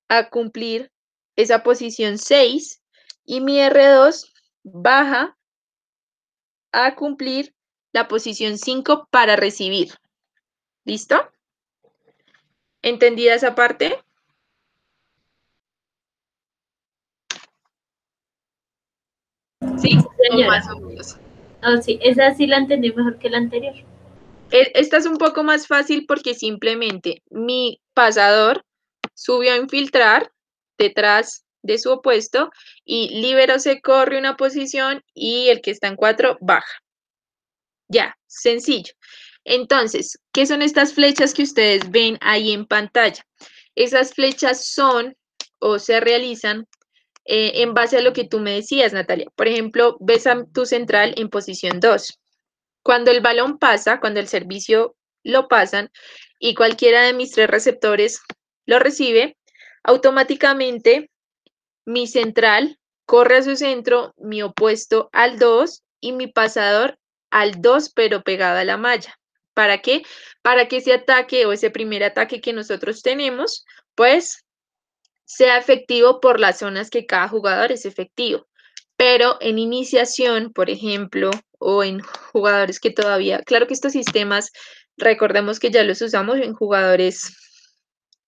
a cumplir esa posición 6 y mi R2 baja a cumplir la posición 5 para recibir. ¿Listo? ¿Entendida esa parte? Sí, o Señora. más o menos. Ah, sí, esa sí la entendí mejor que la anterior. Esta es un poco más fácil porque simplemente mi pasador subió a infiltrar detrás de su opuesto y líbero se corre una posición y el que está en 4 baja. Ya, sencillo. Entonces, ¿qué son estas flechas que ustedes ven ahí en pantalla? Esas flechas son o se realizan en base a lo que tú me decías, Natalia. Por ejemplo, ves a tu central en posición 2. Cuando el balón pasa, cuando el servicio lo pasan y cualquiera de mis 3 receptores lo recibe, automáticamente mi central corre a su centro, mi opuesto al 2 y mi pasador al 2 pero pegado a la malla. ¿Para qué? Para que ese ataque o ese primer ataque que nosotros tenemos, pues sea efectivo por las zonas que cada jugador es efectivo. Pero en iniciación, por ejemplo, o en jugadores que todavía, claro que estos sistemas, recordemos que ya los usamos en jugadores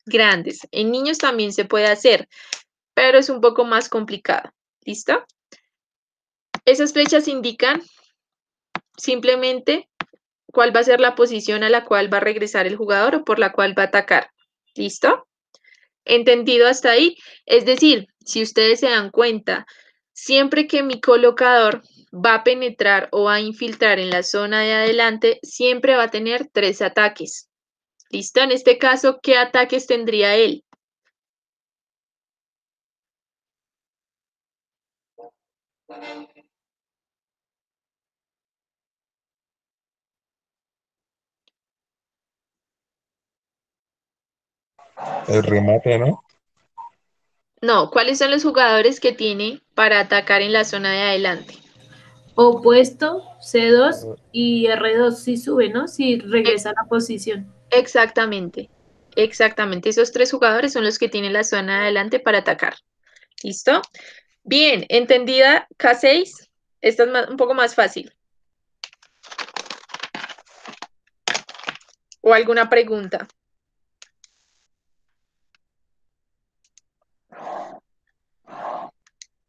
grandes. En niños también se puede hacer, pero es un poco más complicado. ¿Listo? Esas flechas indican simplemente cuál va a ser la posición a la cual va a regresar el jugador o por la cual va a atacar. ¿Listo? ¿Entendido hasta ahí? Es decir, si ustedes se dan cuenta, siempre que mi colocador va a penetrar o va a infiltrar en la zona de adelante, siempre va a tener 3 ataques. ¿Listo? En este caso, ¿qué ataques tendría él? El remate, ¿no? No, ¿cuáles son los jugadores que tiene para atacar en la zona de adelante? Opuesto, C2 y R2 sí sube, ¿no? Si regresa a la posición. Exactamente, exactamente. Esos 3 jugadores son los que tienen la zona de adelante para atacar. ¿Listo? Bien, ¿entendida K6? Esta es un poco más fácil. ¿O alguna pregunta?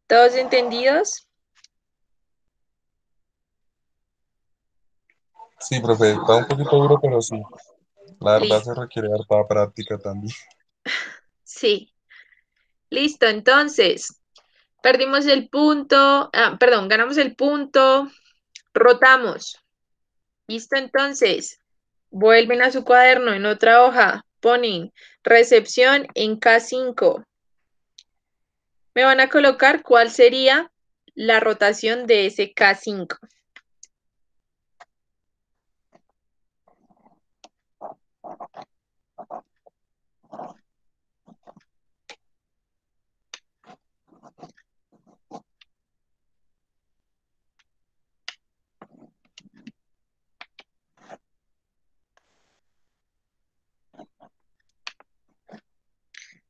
¿Todos entendidos? Sí, profe, está un poquito duro, pero sí. La verdad se Listo. requiere harta práctica también. Sí. Listo, entonces, perdimos el punto, perdón, ganamos el punto, rotamos. Listo, entonces, vuelven a su cuaderno en otra hoja, ponen recepción en K5. Me van a colocar cuál sería la rotación de ese K5.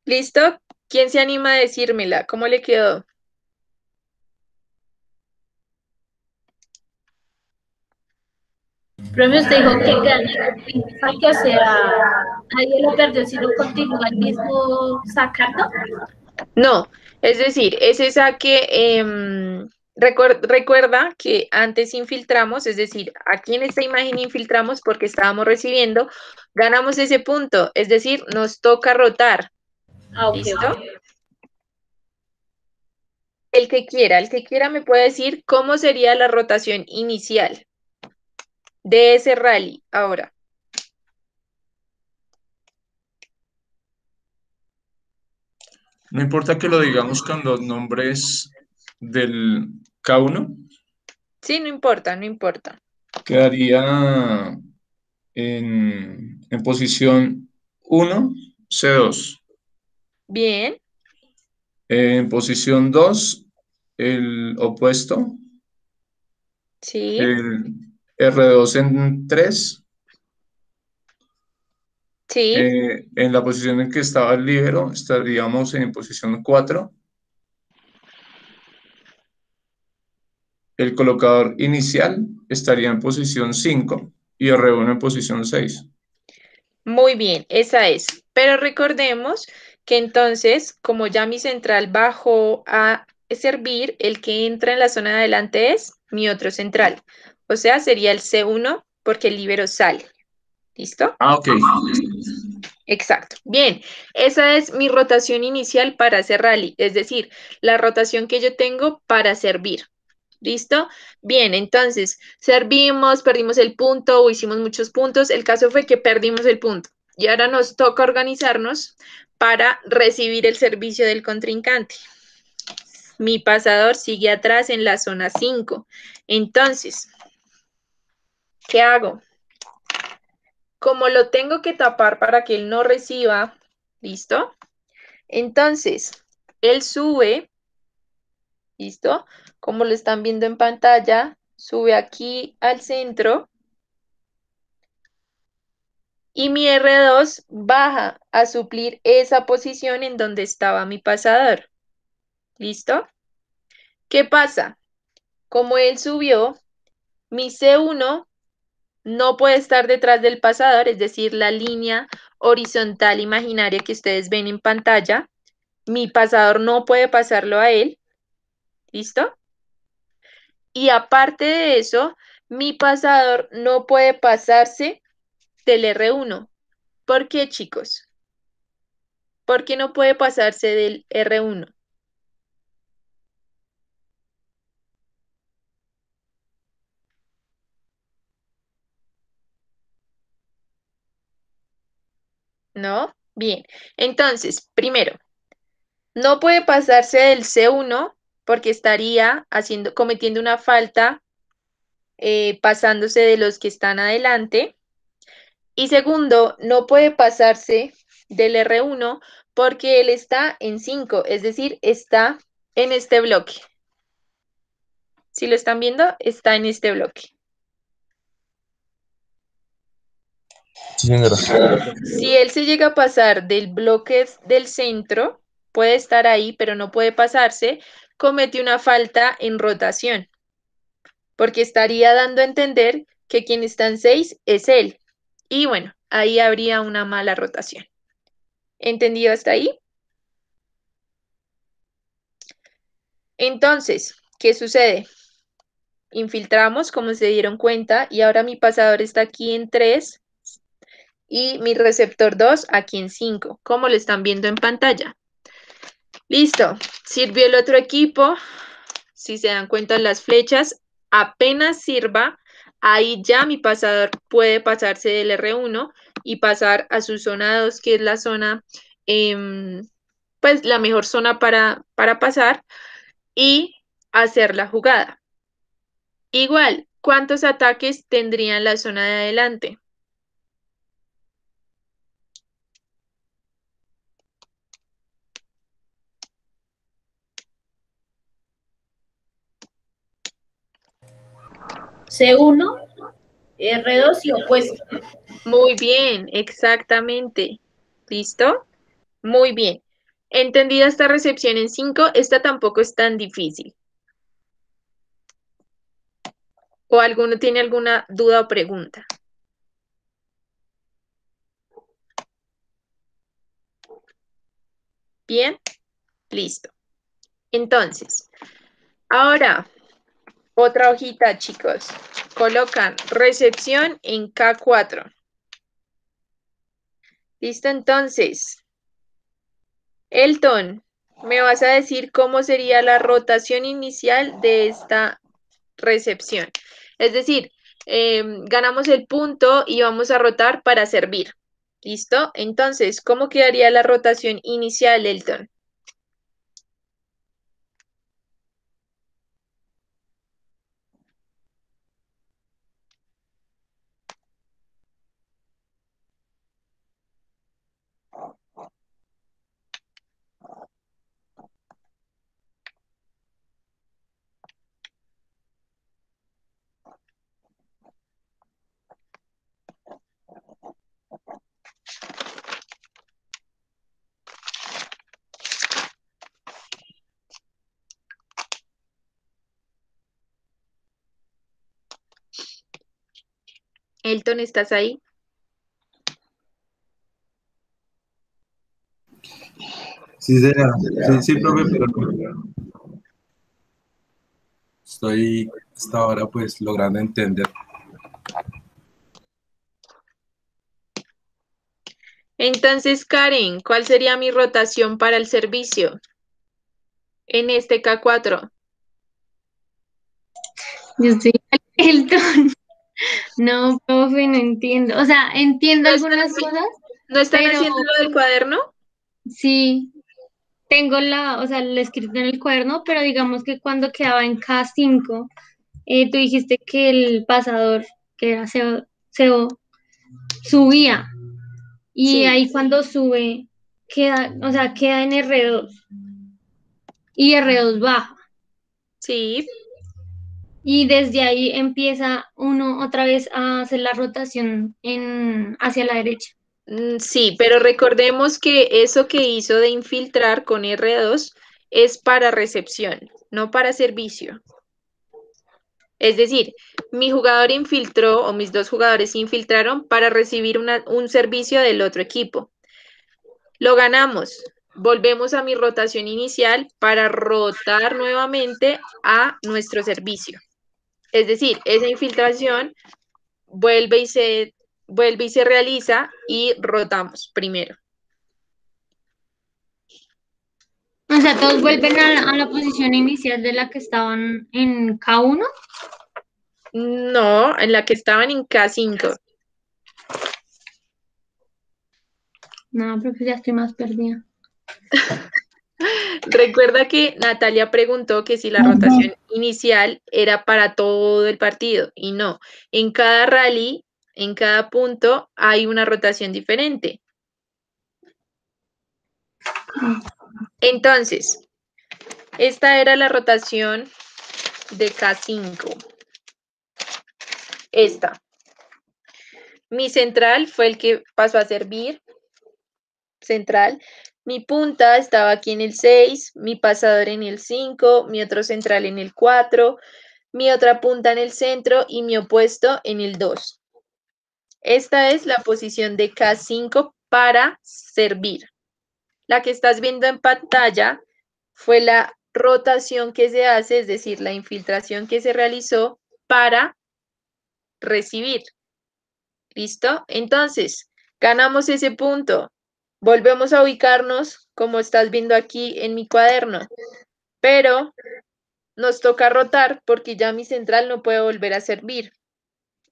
¿Listo? ¿Quién se anima a decírmela? ¿Cómo le quedó? Profe, usted dijo que gana, que o sea, nadie lo perdió, sino continúa el mismo sacando. No, es decir, ese saque, recuerda que antes infiltramos, es decir, aquí en esta imagen infiltramos porque estábamos recibiendo, ganamos ese punto, es decir, nos toca rotar. Ah, ok, ¿Listo? ok. El que quiera me puede decir cómo sería la rotación inicial de ese rally ahora. No importa que lo digamos con los nombres del K1, Sí, no importa, no importa. quedaría en posición 1, C2. Bien, En posición 2, el opuesto, sí, el R2 en 3. sí, En la posición en que estaba el líbero, estaríamos en posición 4. El colocador inicial estaría en posición 5 y R1 en posición 6. muy bien, esa es. Pero recordemos que entonces, como ya mi central bajó a servir, el que entra en la zona de adelante es mi otro central. O sea, sería el C1 porque el líbero sale. ¿Listo? Ah, ok. Exacto. Bien, esa es mi rotación inicial para hacer rally, es decir, la rotación que yo tengo para servir. ¿Listo? Bien, entonces, servimos, perdimos el punto o hicimos muchos puntos. El caso fue que perdimos el punto y ahora nos toca organizarnos para recibir el servicio del contrincante. Mi pasador sigue atrás en la zona 5. Entonces, ¿qué hago? Como lo tengo que tapar para que él no reciba, ¿listo? Entonces, él sube, ¿listo? Como lo están viendo en pantalla, sube aquí al centro y mi R2 baja a suplir esa posición en donde estaba mi pasador. ¿Listo? ¿Qué pasa? Como él subió, mi C1 no puede estar detrás del pasador, es decir, la línea horizontal imaginaria que ustedes ven en pantalla. Mi pasador no puede pasarlo a él. ¿Listo? Y aparte de eso, mi pasador no puede pasarse del R1. ¿Por qué, chicos? ¿Por qué no puede pasarse del R1? ¿No? Bien. Entonces, primero, no puede pasarse del C1 porque estaría cometiendo una falta pasándose de los que están adelante. Y segundo, no puede pasarse del R1 porque él está en 5, es decir, está en este bloque. Si lo están viendo, está en este bloque. Sí, señora. Si él se llega a pasar del bloque del centro, puede estar ahí, pero no puede pasarse, comete una falta en rotación, porque estaría dando a entender que quien está en 6 es él. Y bueno, ahí habría una mala rotación. ¿Entendido hasta ahí? Entonces, ¿qué sucede? Infiltramos, como se dieron cuenta, y ahora mi pasador está aquí en 3 y mi receptor 2 aquí en 5, como lo están viendo en pantalla. Listo, sirvió el otro equipo. Si se dan cuenta, las flechas apenas sirva, ahí ya mi pasador puede pasarse del R1 y pasar a su zona 2, que es la zona, pues la mejor zona para pasar y hacer la jugada. Igual, ¿cuántos ataques tendría en la zona de adelante? C1, R2 y opuesto. Muy bien, exactamente. ¿Listo? Muy bien. Entendida esta recepción en 5, esta tampoco es tan difícil. ¿O alguno tiene alguna duda o pregunta? Bien, listo. Entonces, ahora, otra hojita, chicos. Colocan recepción en K4. Listo, entonces. Elton, ¿me vas a decir cómo sería la rotación inicial de esta recepción? Es decir, ganamos el punto y vamos a rotar para servir. ¿Listo? Entonces, ¿cómo quedaría la rotación inicial, Elton? Elton, ¿estás ahí? Sí, será. Sí, sí, profe, pero no. Estoy hasta ahora pues logrando entender. Entonces, Karen, ¿cuál sería mi rotación para el servicio en este K4? Yo estoy Elton. No, profe, no entiendo. O sea, entiendo ¿No están, algunas cosas, ¿no están pero haciendo lo del cuaderno? sí, tengo o sea, lo escrito en el cuaderno, pero digamos que cuando quedaba en K5, tú dijiste que el pasador, que era CO, subía. Y Sí, ahí cuando sube, queda, o sea, queda en R2 y R2 baja. sí. Y desde ahí empieza uno otra vez a hacer la rotación hacia la derecha. Sí, pero recordemos que eso que hizo de infiltrar con R2 es para recepción, no para servicio. Es decir, mi jugador infiltró o mis dos jugadores infiltraron para recibir un servicio del otro equipo. Lo ganamos. Volvemos a mi rotación inicial para rotar nuevamente a nuestro servicio. Es decir, esa infiltración vuelve y se realiza y rotamos primero. O sea, todos vuelven a la posición inicial de la que estaban en K1. No, en la que estaban en K5. No, profe, ya estoy más perdida. Recuerda que Natalia preguntó que si la rotación inicial era para todo el partido y no. En cada rally, en cada punto, hay una rotación diferente. Entonces, esta era la rotación de K5. Esta. Mi central fue el que pasó a servir. Central. Mi punta estaba aquí en el 6, mi pasador en el 5, mi otro central en el 4, mi otra punta en el centro y mi opuesto en el 2. Esta es la posición de K5 para servir. La que estás viendo en pantalla fue la rotación que se hace, es decir, la infiltración que se realizó para recibir. ¿Listo? Entonces, ganamos ese punto. Volvemos a ubicarnos, como estás viendo aquí en mi cuaderno, pero nos toca rotar porque ya mi central no puede volver a servir.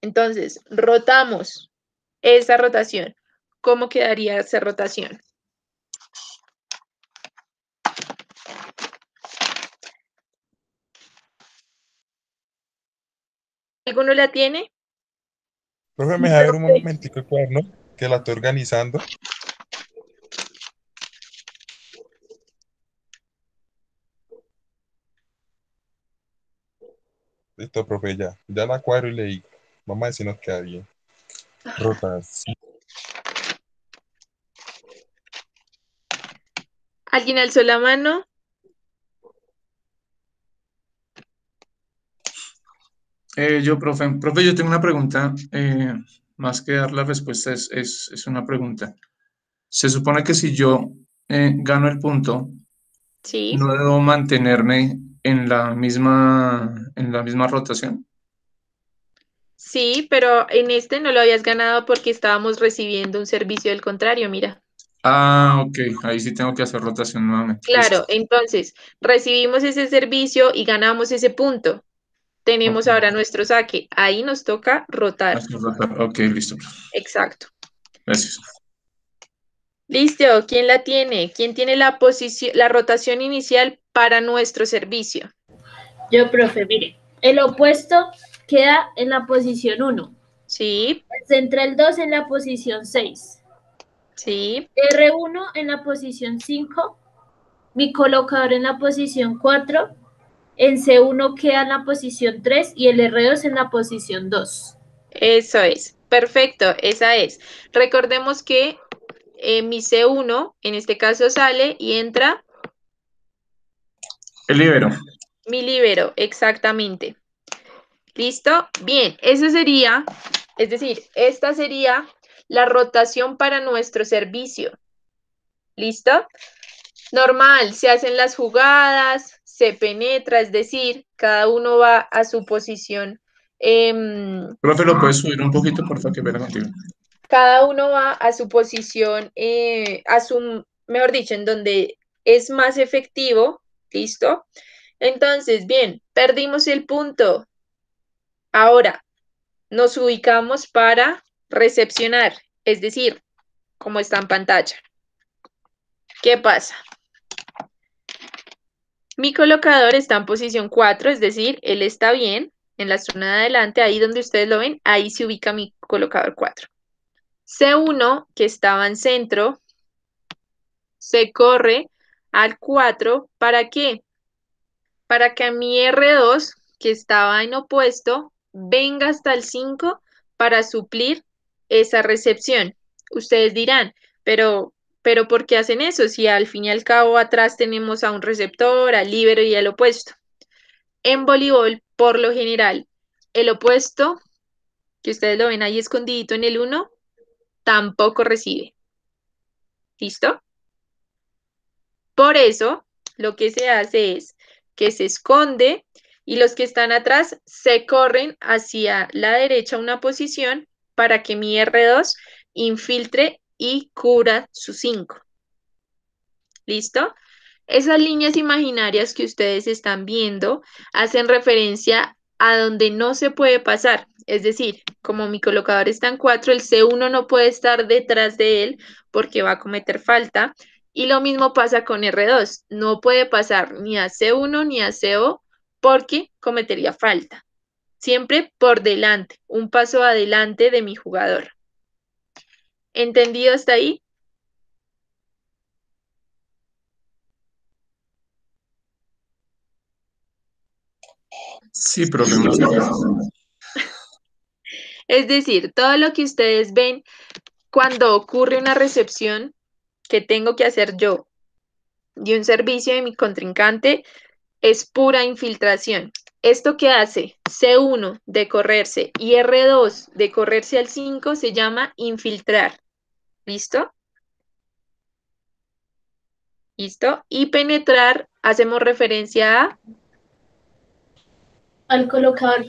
Entonces, rotamos esa rotación. ¿Cómo quedaría esa rotación? ¿Alguno la tiene? Profe, me deja ver un momentico el cuaderno, que la estoy organizando. Listo, profe, ya la cuadro y leí. Vamos a ver si nos queda bien. Rotación. ¿Alguien alzó la mano? Yo, profe, yo tengo una pregunta, más que dar la respuesta, es una pregunta. Se supone que si yo gano el punto, Sí, no debo mantenerme en la misma rotación. sí, pero en este no lo habías ganado porque estábamos recibiendo un servicio del contrario, mira. Ah, ok, ahí sí tengo que hacer rotación nuevamente. Listo. Claro, entonces recibimos ese servicio y ganamos ese punto. Ok, Tenemos ahora nuestro saque. Ahí nos toca rotar. hacer rotar. Ok, listo, profe. Exacto. Gracias. Listo. ¿Quién la tiene? ¿Quién tiene la posición, la rotación inicial para nuestro servicio? Yo, profe, mire, el opuesto queda en la posición 1, Sí, el central 2 en la posición 6, sí. R1 en la posición 5, mi colocador en la posición 4, en C1 queda en la posición 3 y el R2 en la posición 2. Eso es. Perfecto, esa es. Recordemos que mi C1 en este caso sale y entra El libero. mi líbero, exactamente. ¿Listo? Bien, eso sería, es decir, esta sería la rotación para nuestro servicio. ¿Listo? Normal, se hacen las jugadas, se penetra, es decir, cada uno va a su posición. Profe, ¿lo puedes subir un poquito, por favor, que vea contigo? Cada uno va a su posición, a su, mejor dicho, en donde es más efectivo. ¿Listo? Entonces, bien, perdimos el punto. Ahora nos ubicamos para recepcionar, es decir, como está en pantalla. ¿Qué pasa? Mi colocador está en posición 4, es decir, él está bien en la zona de adelante, ahí donde ustedes lo ven, ahí se ubica mi colocador 4. C1, que estaba en centro, se corre al 4, ¿para qué? Para que mi R2, que estaba en opuesto, venga hasta el 5 para suplir esa recepción. Ustedes dirán, pero ¿por qué hacen eso? Si al fin y al cabo atrás tenemos a un receptor, al líbero y al opuesto. En voleibol, por lo general, el opuesto, que ustedes lo ven ahí escondidito en el 1, tampoco recibe. ¿Listo? Por eso, lo que se hace es que se esconde y los que están atrás se corren hacia la derecha una posición para que mi R2 infiltre y cubra su 5. ¿Listo? Esas líneas imaginarias que ustedes están viendo hacen referencia a donde no se puede pasar. Es decir, como mi colocador está en 4, el C1 no puede estar detrás de él porque va a cometer falta. Y lo mismo pasa con R2. No puede pasar ni a C1 ni a CO porque cometería falta. Siempre por delante, un paso adelante de mi jugador. ¿Entendido hasta ahí? Sí, profe, muchas gracias. Es decir, todo lo que ustedes ven cuando ocurre una recepción que tengo que hacer yo de un servicio de mi contrincante es pura infiltración. Esto que hace C1 de correrse y R2 de correrse al 5 se llama infiltrar. ¿Listo? ¿Listo? Y penetrar, hacemos referencia a... Al colocador,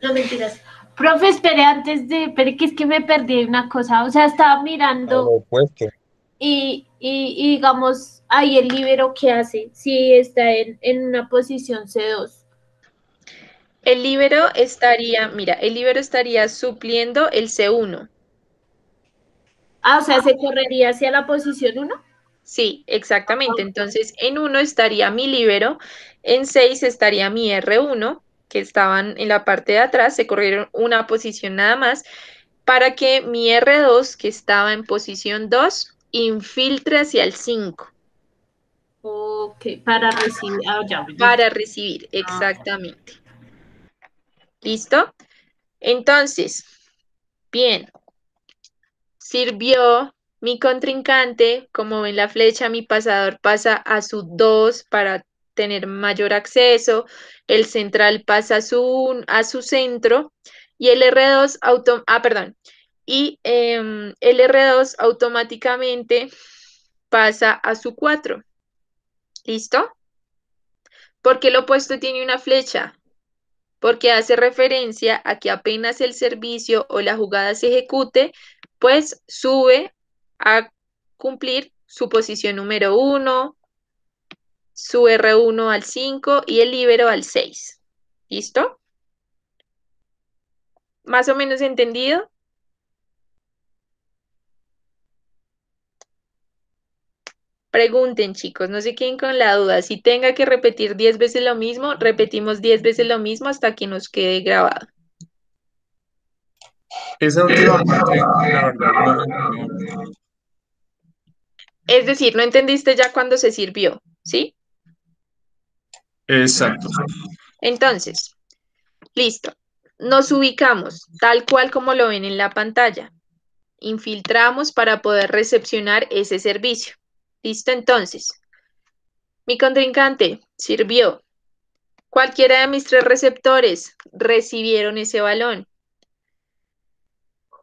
no mentiras. Profe, espere que es que me perdí una cosa. O sea, estaba Al mirando opuesto. y digamos, ahí el líbero que hace, si está en una posición C2. El líbero estaría, mira, el líbero estaría supliendo el C1. Ah, o sea, se correría hacia la posición 1. Sí, exactamente. Entonces, en 1 estaría mi líbero, en 6 estaría mi R1, que estaban en la parte de atrás, se corrieron una posición nada más, para que mi R2, que estaba en posición 2, infiltre hacia el 5 Ok, para recibir. Ah, ya, listo. para recibir, exactamente. ¿Listo? Entonces, bien, sirvió Mi contrincante, como ven la flecha, mi pasador pasa a su 2 para tener mayor acceso, el central pasa a su centro y el R2, el R2 automáticamente pasa a su 4. ¿Listo? Porque el opuesto tiene una flecha, porque hace referencia a que apenas el servicio o la jugada se ejecute, pues sube a cumplir su posición número 1, su R1 al 5 y el líbero al 6. ¿Listo? ¿Más o menos entendido? Pregunten, chicos, no se queden con la duda. Si tenga que repetir 10 veces lo mismo, repetimos 10 veces lo mismo hasta que nos quede grabado. Esa última parte, la verdad, no la entendí. Es decir, no entendiste ya cuando se sirvió, ¿sí? Exacto. Entonces, listo. Nos ubicamos tal cual como lo ven en la pantalla. Infiltramos para poder recepcionar ese servicio. ¿Listo? Entonces, mi contrincante sirvió. Cualquiera de mis 3 receptores recibieron ese balón.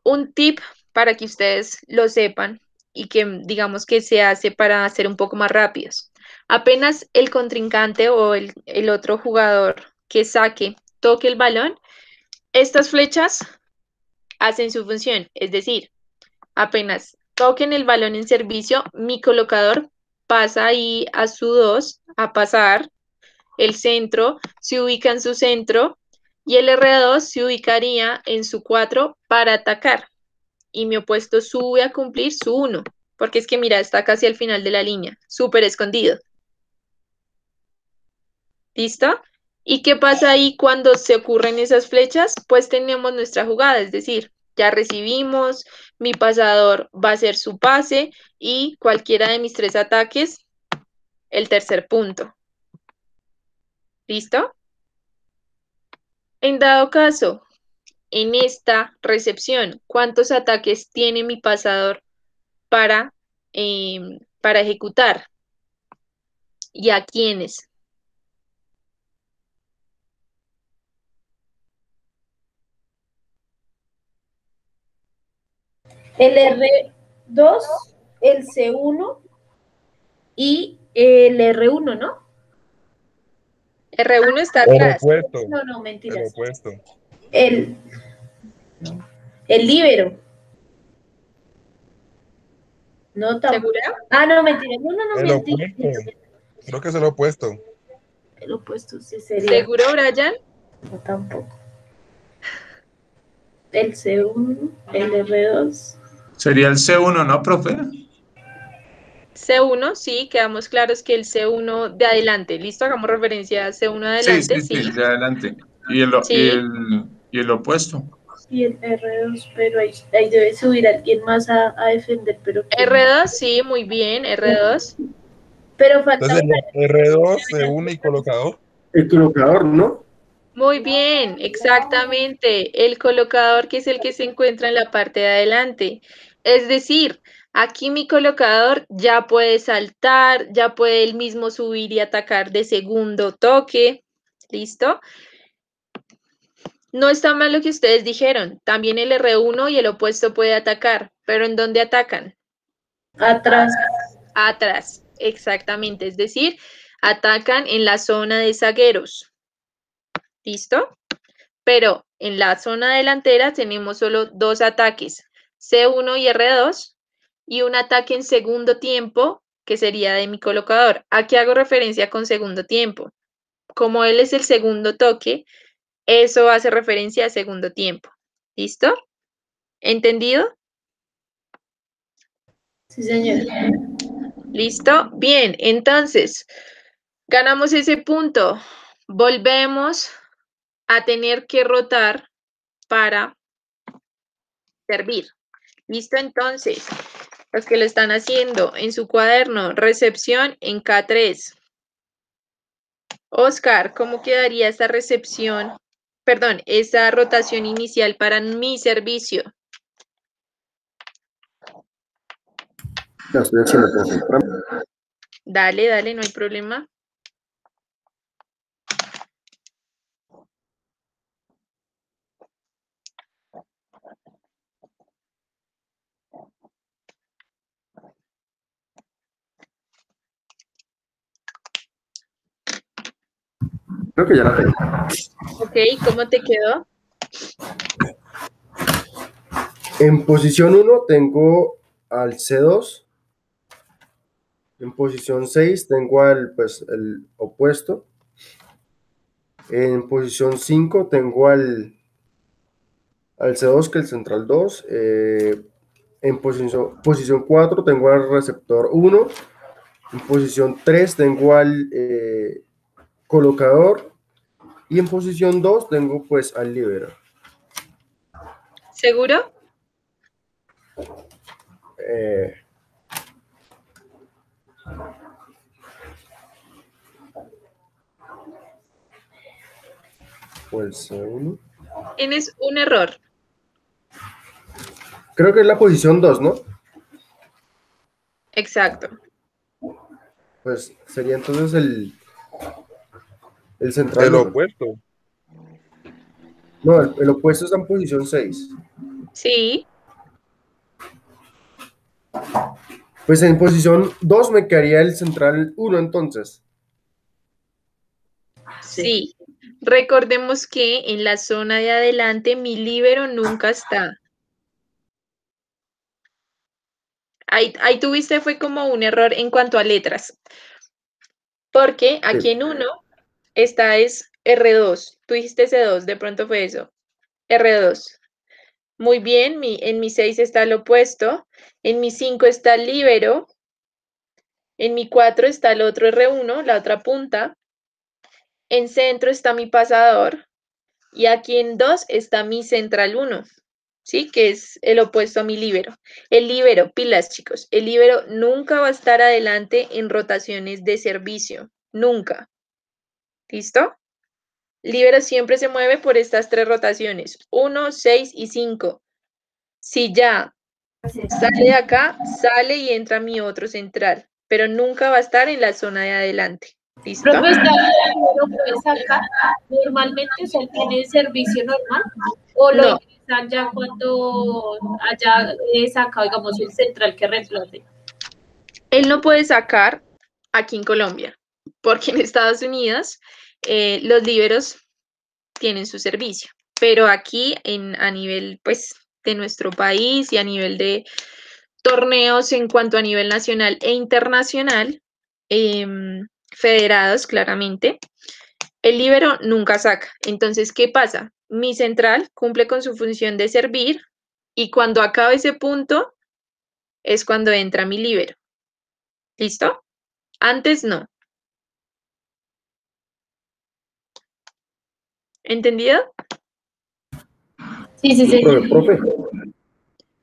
Un tip para que ustedes lo sepan y que digamos que se hace para ser un poco más rápidos. Apenas el contrincante o el otro jugador que saque toque el balón, estas flechas hacen su función, es decir, apenas toquen el balón en servicio, mi colocador pasa ahí a su 2 a pasar, el centro se ubica en su centro y el R2 se ubicaría en su 4 para atacar y mi opuesto sube a cumplir su 1, porque es que mira, está casi al final de la línea, súper escondido. ¿Listo? ¿Y qué pasa ahí cuando se ocurren esas flechas? Pues tenemos nuestra jugada, es decir, ya recibimos, mi pasador va a hacer su pase y cualquiera de mis 3 ataques, el tercer punto. ¿Listo? En dado caso, en esta recepción, ¿cuántos ataques tiene mi pasador para ejecutar? ¿Y a quiénes? El R2, el C1 y el R1, ¿no? R1 está El atrás. opuesto. No, El mentiras. opuesto. El, el líbero. No, tampoco. ¿Segura? Ah, no, mentiras. No, El mentiras. opuesto. Creo que es el opuesto. El opuesto sí sería. ¿Seguro, Brian? No, tampoco. El C1, el R2. Sería el C1, ¿no, profe? C1, sí, quedamos claros que el C1 de adelante. ¿Listo? Hagamos referencia a C1 de Sí, adelante, sí, sí. de adelante. Y el, Sí, y el opuesto. Y el R2, pero ahí debe subir alguien más a defender, pero ¿quién? R2, sí, muy bien, R2. Pero falta Entonces el R2 se une y colocador. El colocador, ¿no? Muy bien, exactamente. El colocador que es el que se encuentra en la parte de adelante. Es decir, aquí mi colocador ya puede saltar, ya puede él mismo subir y atacar de segundo toque. ¿Listo? No está mal lo que ustedes dijeron. También el R1 y el opuesto puede atacar, pero ¿en dónde atacan? atrás. Atrás, exactamente. Es decir, atacan en la zona de zagueros. ¿Listo? Pero en la zona delantera tenemos solo 2 ataques, C1 y R2, y un ataque en segundo tiempo, que sería de mi colocador. ¿A qué hago referencia con segundo tiempo? Como él es el segundo toque, eso hace referencia a segundo tiempo. ¿Listo? ¿Entendido? Sí, señor. ¿Listo? Bien, entonces, ganamos ese punto. Volvemos a tener que rotar para servir. ¿Listo? Entonces, los que lo están haciendo en su cuaderno, recepción en K3. Oscar, ¿cómo quedaría esta recepción? Perdón, esa rotación inicial para mi servicio. Ya estoy haciendo, profe. Dale, dale, no hay problema. Creo que ya la tengo. Ok, ¿cómo te quedó? En posición 1 tengo al C2. En posición 6 tengo el opuesto. En posición 5 tengo al C2, que es el central 2. En posición 4 tengo al receptor 1. En posición 3 tengo al colocador. Y en posición 2 tengo pues al líbero. ¿Seguro? Eh, pues C1. Tienes un error. Creo que es la posición 2, ¿no? Exacto. Pues sería entonces el central El 1. opuesto. No, el opuesto está en posición 6. Sí, Pues en posición 2 me quedaría el central 1 entonces. sí. Recordemos que en la zona de adelante mi líbero nunca está. Ahí tuviste fue como un error en cuanto a letras, porque aquí Sí. en 1 esta es R2. Tú dijiste C2, de pronto fue eso. R2. Muy bien, en mi 6 está el opuesto, en mi 5 está el líbero, en mi 4 está el otro R1, la otra punta, en centro está mi pasador y aquí en 2 está mi central 1, ¿sí? Que es el opuesto a mi líbero. El líbero, pilas chicos, el líbero nunca va a estar adelante en rotaciones de servicio, nunca. ¿Listo? Líbero siempre se mueve por estas 3 rotaciones, 1, 6 y 5. Si ya sale de acá, sale y entra mi otro central, pero nunca va a estar en la zona de adelante. ¿Listo? Profesor, ¿lo puede sacar? Normalmente, o sea, tiene servicio normal o lo No, ingresan ya cuando haya sacado, digamos, el central que reemplace. él no puede sacar aquí en Colombia, porque en Estados Unidos los líberos tienen su servicio, pero aquí a nivel pues de nuestro país y a nivel de torneos en cuanto a nivel nacional e internacional, federados claramente, el líbero nunca saca. Entonces, ¿qué pasa? Mi central cumple con su función de servir y cuando acabe ese punto es cuando entra mi líbero. ¿Listo? Antes no. ¿Entendido? Sí, sí, sí. Profe,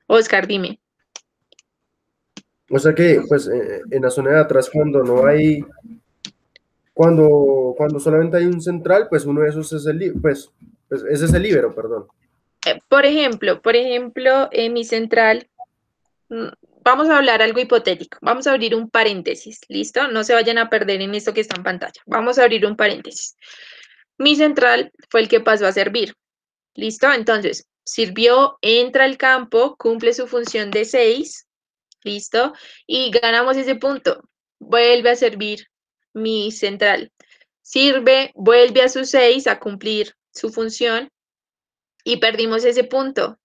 Oscar, dime. o sea que pues en la zona de atrás cuando solamente hay un central, pues uno de esos es pues ese es el líbero, perdón. Por ejemplo, en mi central, mm, vamos a hablar algo hipotético. Vamos a abrir un paréntesis, ¿listo? No se vayan a perder en esto que está en pantalla. Vamos a abrir un paréntesis. Mi central fue el que pasó a servir, ¿listo? Entonces, sirvió, entra al campo, cumple su función de 6, ¿listo? Y ganamos ese punto. Vuelve a servir mi central. Sirve, vuelve a su 6 a cumplir su función y perdimos ese punto.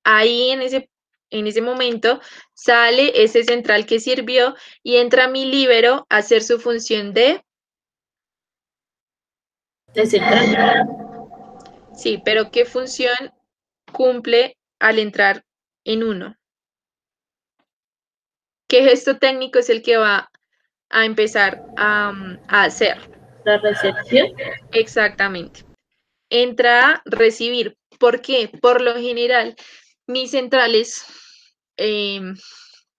Ahí en ese momento sale ese central que sirvió y entra mi líbero a hacer su función de... De central. Sí, pero ¿qué función cumple al entrar en 1? ¿Qué gesto técnico es el que va a empezar a hacer? La recepción. Exactamente. Entra a recibir. ¿Por qué? Por lo general, mis centrales,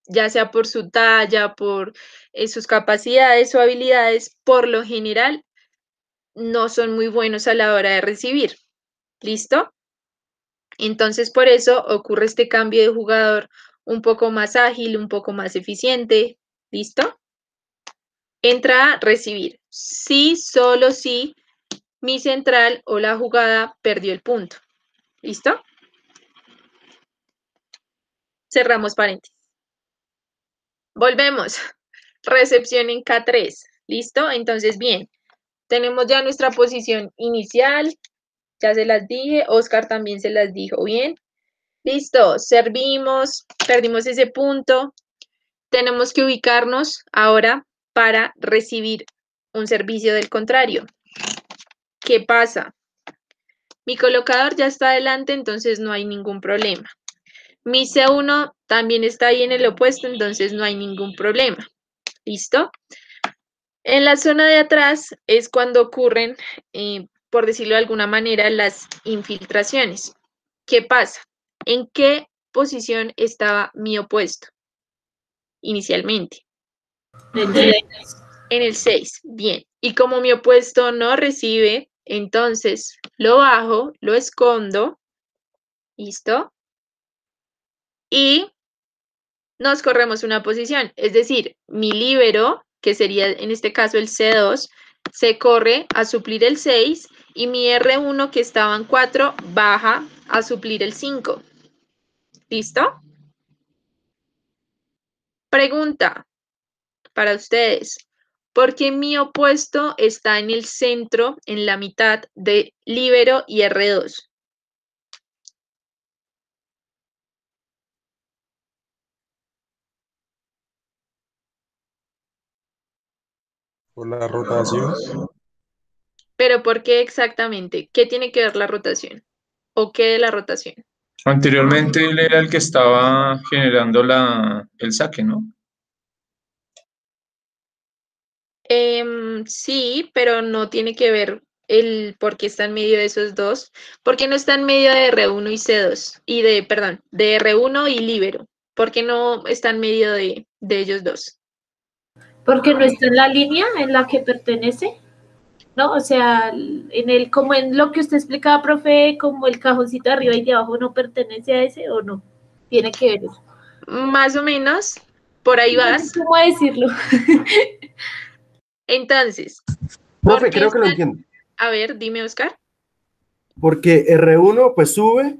ya sea por su talla, por sus capacidades o habilidades, por lo general no son muy buenos a la hora de recibir. ¿Listo? Entonces, por eso ocurre este cambio de jugador un poco más ágil, un poco más eficiente. ¿Listo? Entra a recibir. Sí, solo si mi central o la jugada perdió el punto. ¿Listo? Cerramos paréntesis. Volvemos. Recepción en K3. ¿Listo? Entonces, bien. Tenemos ya nuestra posición inicial. Ya se las dije. Oscar también se las dijo bien. Listo. Servimos. Perdimos ese punto. Tenemos que ubicarnos ahora para recibir un servicio del contrario. ¿Qué pasa? Mi colocador ya está adelante, entonces no hay ningún problema. Mi C1 también está ahí en el opuesto, entonces no hay ningún problema. ¿Listo? En la zona de atrás es cuando ocurren, por decirlo de alguna manera, las infiltraciones. ¿Qué pasa? ¿En qué posición estaba mi opuesto inicialmente? En el 6. Bien. Y como mi opuesto no recibe, entonces lo bajo, lo escondo. ¿Listo? Y nos corremos una posición. Es decir, mi líbero, que sería en este caso el C2, se corre a suplir el 6 y mi R1, que estaba en 4, baja a suplir el 5. ¿Listo? Pregunta para ustedes. ¿Por qué mi opuesto está en el centro, en la mitad de líbero y R2? Por la rotación. ¿Pero por qué exactamente? ¿Qué tiene que ver la rotación? ¿O qué de la rotación? Anteriormente él era el que estaba generando el saque, ¿no? Sí, pero no tiene que ver el por qué está en medio de esos dos. ¿Por qué no está en medio de R1 y C2? Perdón, de R1 y líbero. ¿Por qué no está en medio de ellos dos? Porque no está en la línea en la que pertenece, ¿no? O sea, como en lo que usted explicaba, profe, como el cajoncito de arriba y de abajo no pertenece a ese o no. Tiene que ver eso. Más o menos, por ahí No sé vas. cómo decirlo. Entonces, ¿por Profe, qué creo que lo están? entiendo. A ver, dime, Oscar. Porque R1 pues sube,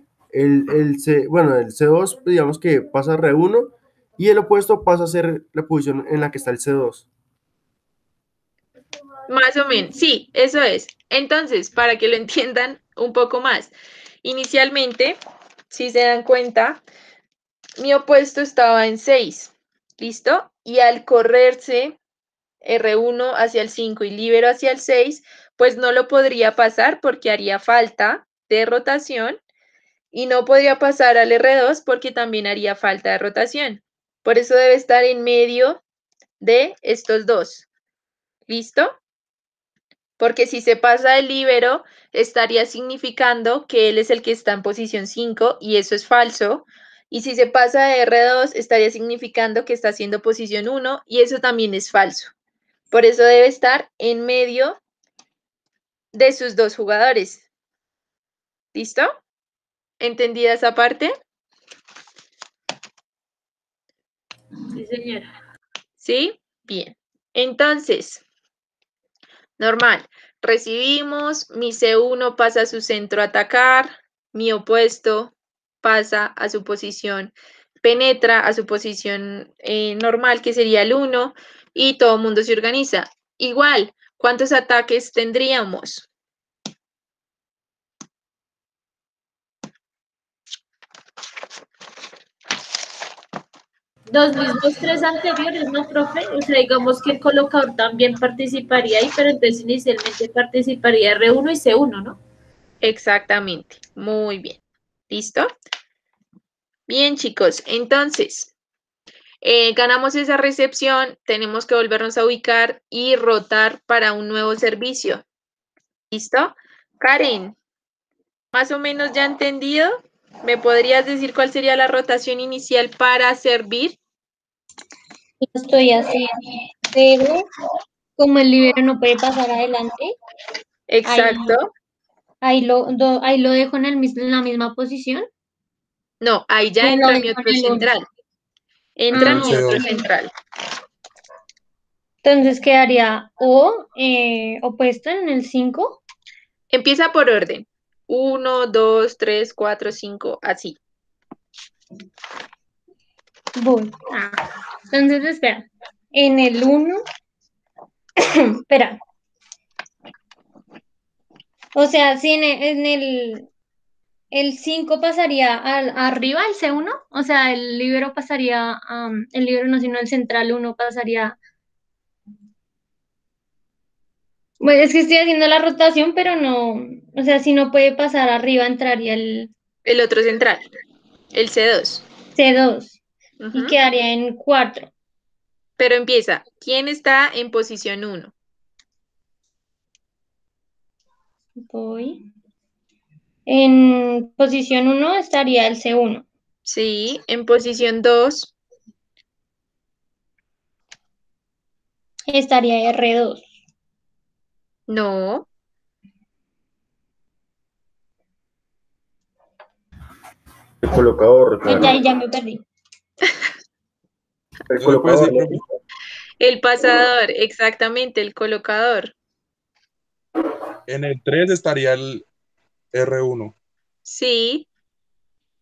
bueno, el C2 digamos que pasa a R1 y el opuesto pasa a ser la posición en la que está el C2. Más o menos, sí, eso es. Entonces, para que lo entiendan un poco más, inicialmente, si se dan cuenta, mi opuesto estaba en 6, ¿listo? Y al correrse R1 hacia el 5 y líbero hacia el 6, pues no lo podría pasar porque haría falta de rotación y no podría pasar al R2 porque también haría falta de rotación. Por eso debe estar en medio de estos dos. ¿Listo? Porque si se pasa el líbero, estaría significando que él es el que está en posición 5 y eso es falso. Y si se pasa de R2, estaría significando que está haciendo posición 1 y eso también es falso. Por eso debe estar en medio de sus dos jugadores. ¿Listo? ¿Entendida esa parte? Sí, señora. ¿Sí? Bien. Entonces, normal. Recibimos, mi C1 pasa a su centro a atacar, mi opuesto pasa a su posición, penetra a su posición normal, que sería el 1, y todo el mundo se organiza. Igual, ¿cuántos ataques tendríamos? Los mismos tres anteriores, ¿no, profe? O sea, digamos que el colocador también participaría ahí, pero entonces inicialmente participaría R1 y C1, ¿no? Exactamente. Muy bien. ¿Listo? Bien, chicos. Entonces, ganamos esa recepción, tenemos que volvernos a ubicar y rotar para un nuevo servicio. ¿Listo? Karen, ¿más o menos ya entendido? ¿Me podrías decir cuál sería la rotación inicial para servir? Lo estoy haciendo, pero como el libero no puede pasar adelante, Exacto. ahí, ahí lo dejo en la misma posición. No, ahí ya O lo entra mi dejo en otro el 1. central. Entra El mi otro C2. central. Entonces quedaría O opuesto en el 5. Empieza por orden. 1, 2, 3, 4, 5, así. Voy. Entonces, espera. En el 1, espera. O sea, si el 5 pasaría arriba, el C1, o sea, el libero pasaría, el libero no, sino el central 1 pasaría. Bueno, es que estoy haciendo la rotación, pero no, o sea, si no puede pasar arriba, entraría el El otro central, el C2. C2 y Ujú. quedaría en 4. Pero empieza. ¿Quién está en posición 1? Voy. En posición 1 estaría el C1. Sí, en posición 2. Estaría R2. No. El colocador, Ay, claro. ya me perdí. El ¿No me puede colocador, decir, ¿no? profe? El pasador, exactamente, el colocador. En el 3 estaría el R1. Sí,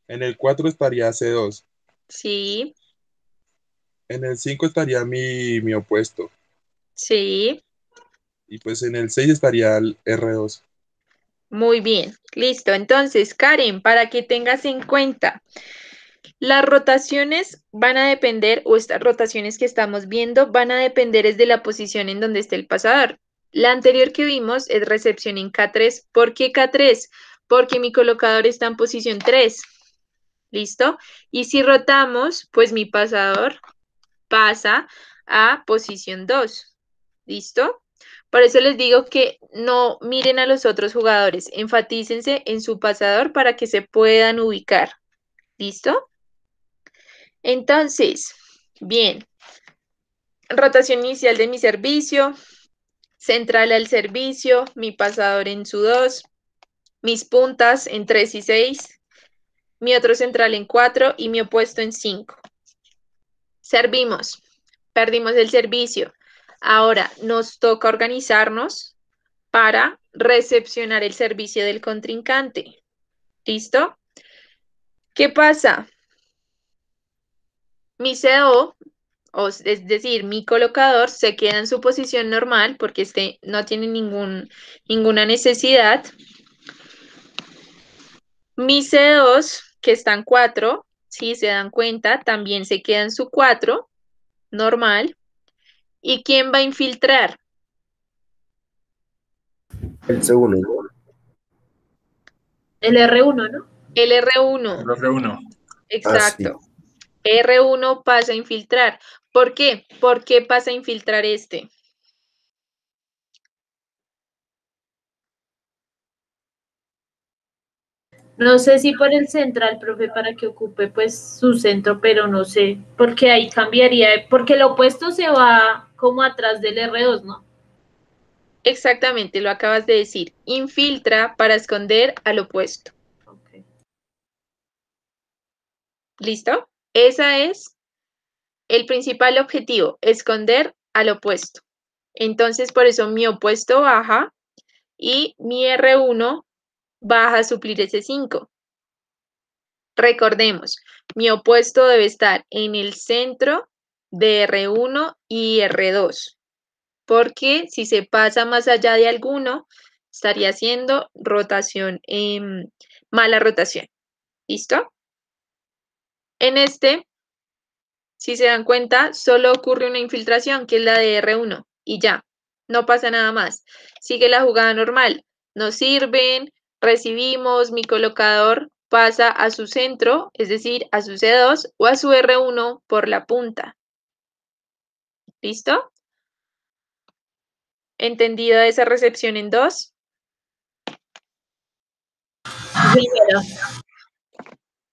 En el 4 estaría C2. sí, En el 5 estaría mi opuesto. sí. Y pues en el 6 estaría el R2. Muy bien. Listo. Entonces, Karen, para que tengas en cuenta, las rotaciones van a depender, o estas rotaciones que estamos viendo, van a depender es de la posición en donde esté el pasador. La anterior que vimos es recepción en K3. ¿Por qué K3? Porque mi colocador está en posición 3. ¿Listo? Y si rotamos, pues mi pasador pasa a posición 2. ¿Listo? Por eso les digo que no miren a los otros jugadores, enfatícense en su pasador para que se puedan ubicar. ¿Listo? Entonces, bien, rotación inicial de mi servicio, central al servicio, mi pasador en su 2, mis puntas en 3 y 6, mi otro central en 4 y mi opuesto en 5. Servimos, perdimos el servicio. Ahora nos toca organizarnos para recepcionar el servicio del contrincante. ¿Listo? ¿Qué pasa? Mi CO, es decir, mi colocador, se queda en su posición normal porque este no tiene ninguna necesidad. Mi C2, que está en 4, si se dan cuenta, también se queda en su 4, normal. ¿Y quién va a infiltrar? El segundo, ¿no? El R1, ¿no? El R1, El R1. Ah, sí. exacto. R1 pasa a infiltrar. ¿Por qué? ¿Por qué pasa a infiltrar este? No sé si por el central, profe, para que ocupe pues su centro, pero no sé, porque ahí cambiaría, porque el opuesto se va como atrás del R2, ¿no? Exactamente, lo acabas de decir. Infiltra para esconder al opuesto. Okay. ¿Listo? Ese es el principal objetivo, esconder al opuesto. Entonces, por eso mi opuesto baja y mi R1 baja a suplir ese 5. Recordemos, mi opuesto debe estar en el centro de R1 y R2, porque si se pasa más allá de alguno, estaría haciendo rotación, mala rotación. ¿Listo? En este, si se dan cuenta, solo ocurre una infiltración, que es la de R1, y ya, no pasa nada más. Sigue la jugada normal. Nos sirven, recibimos, mi colocador pasa a su centro, es decir, a su C2 o a su R1 por la punta. ¿Listo? ¿Entendida esa recepción en 2? Primero.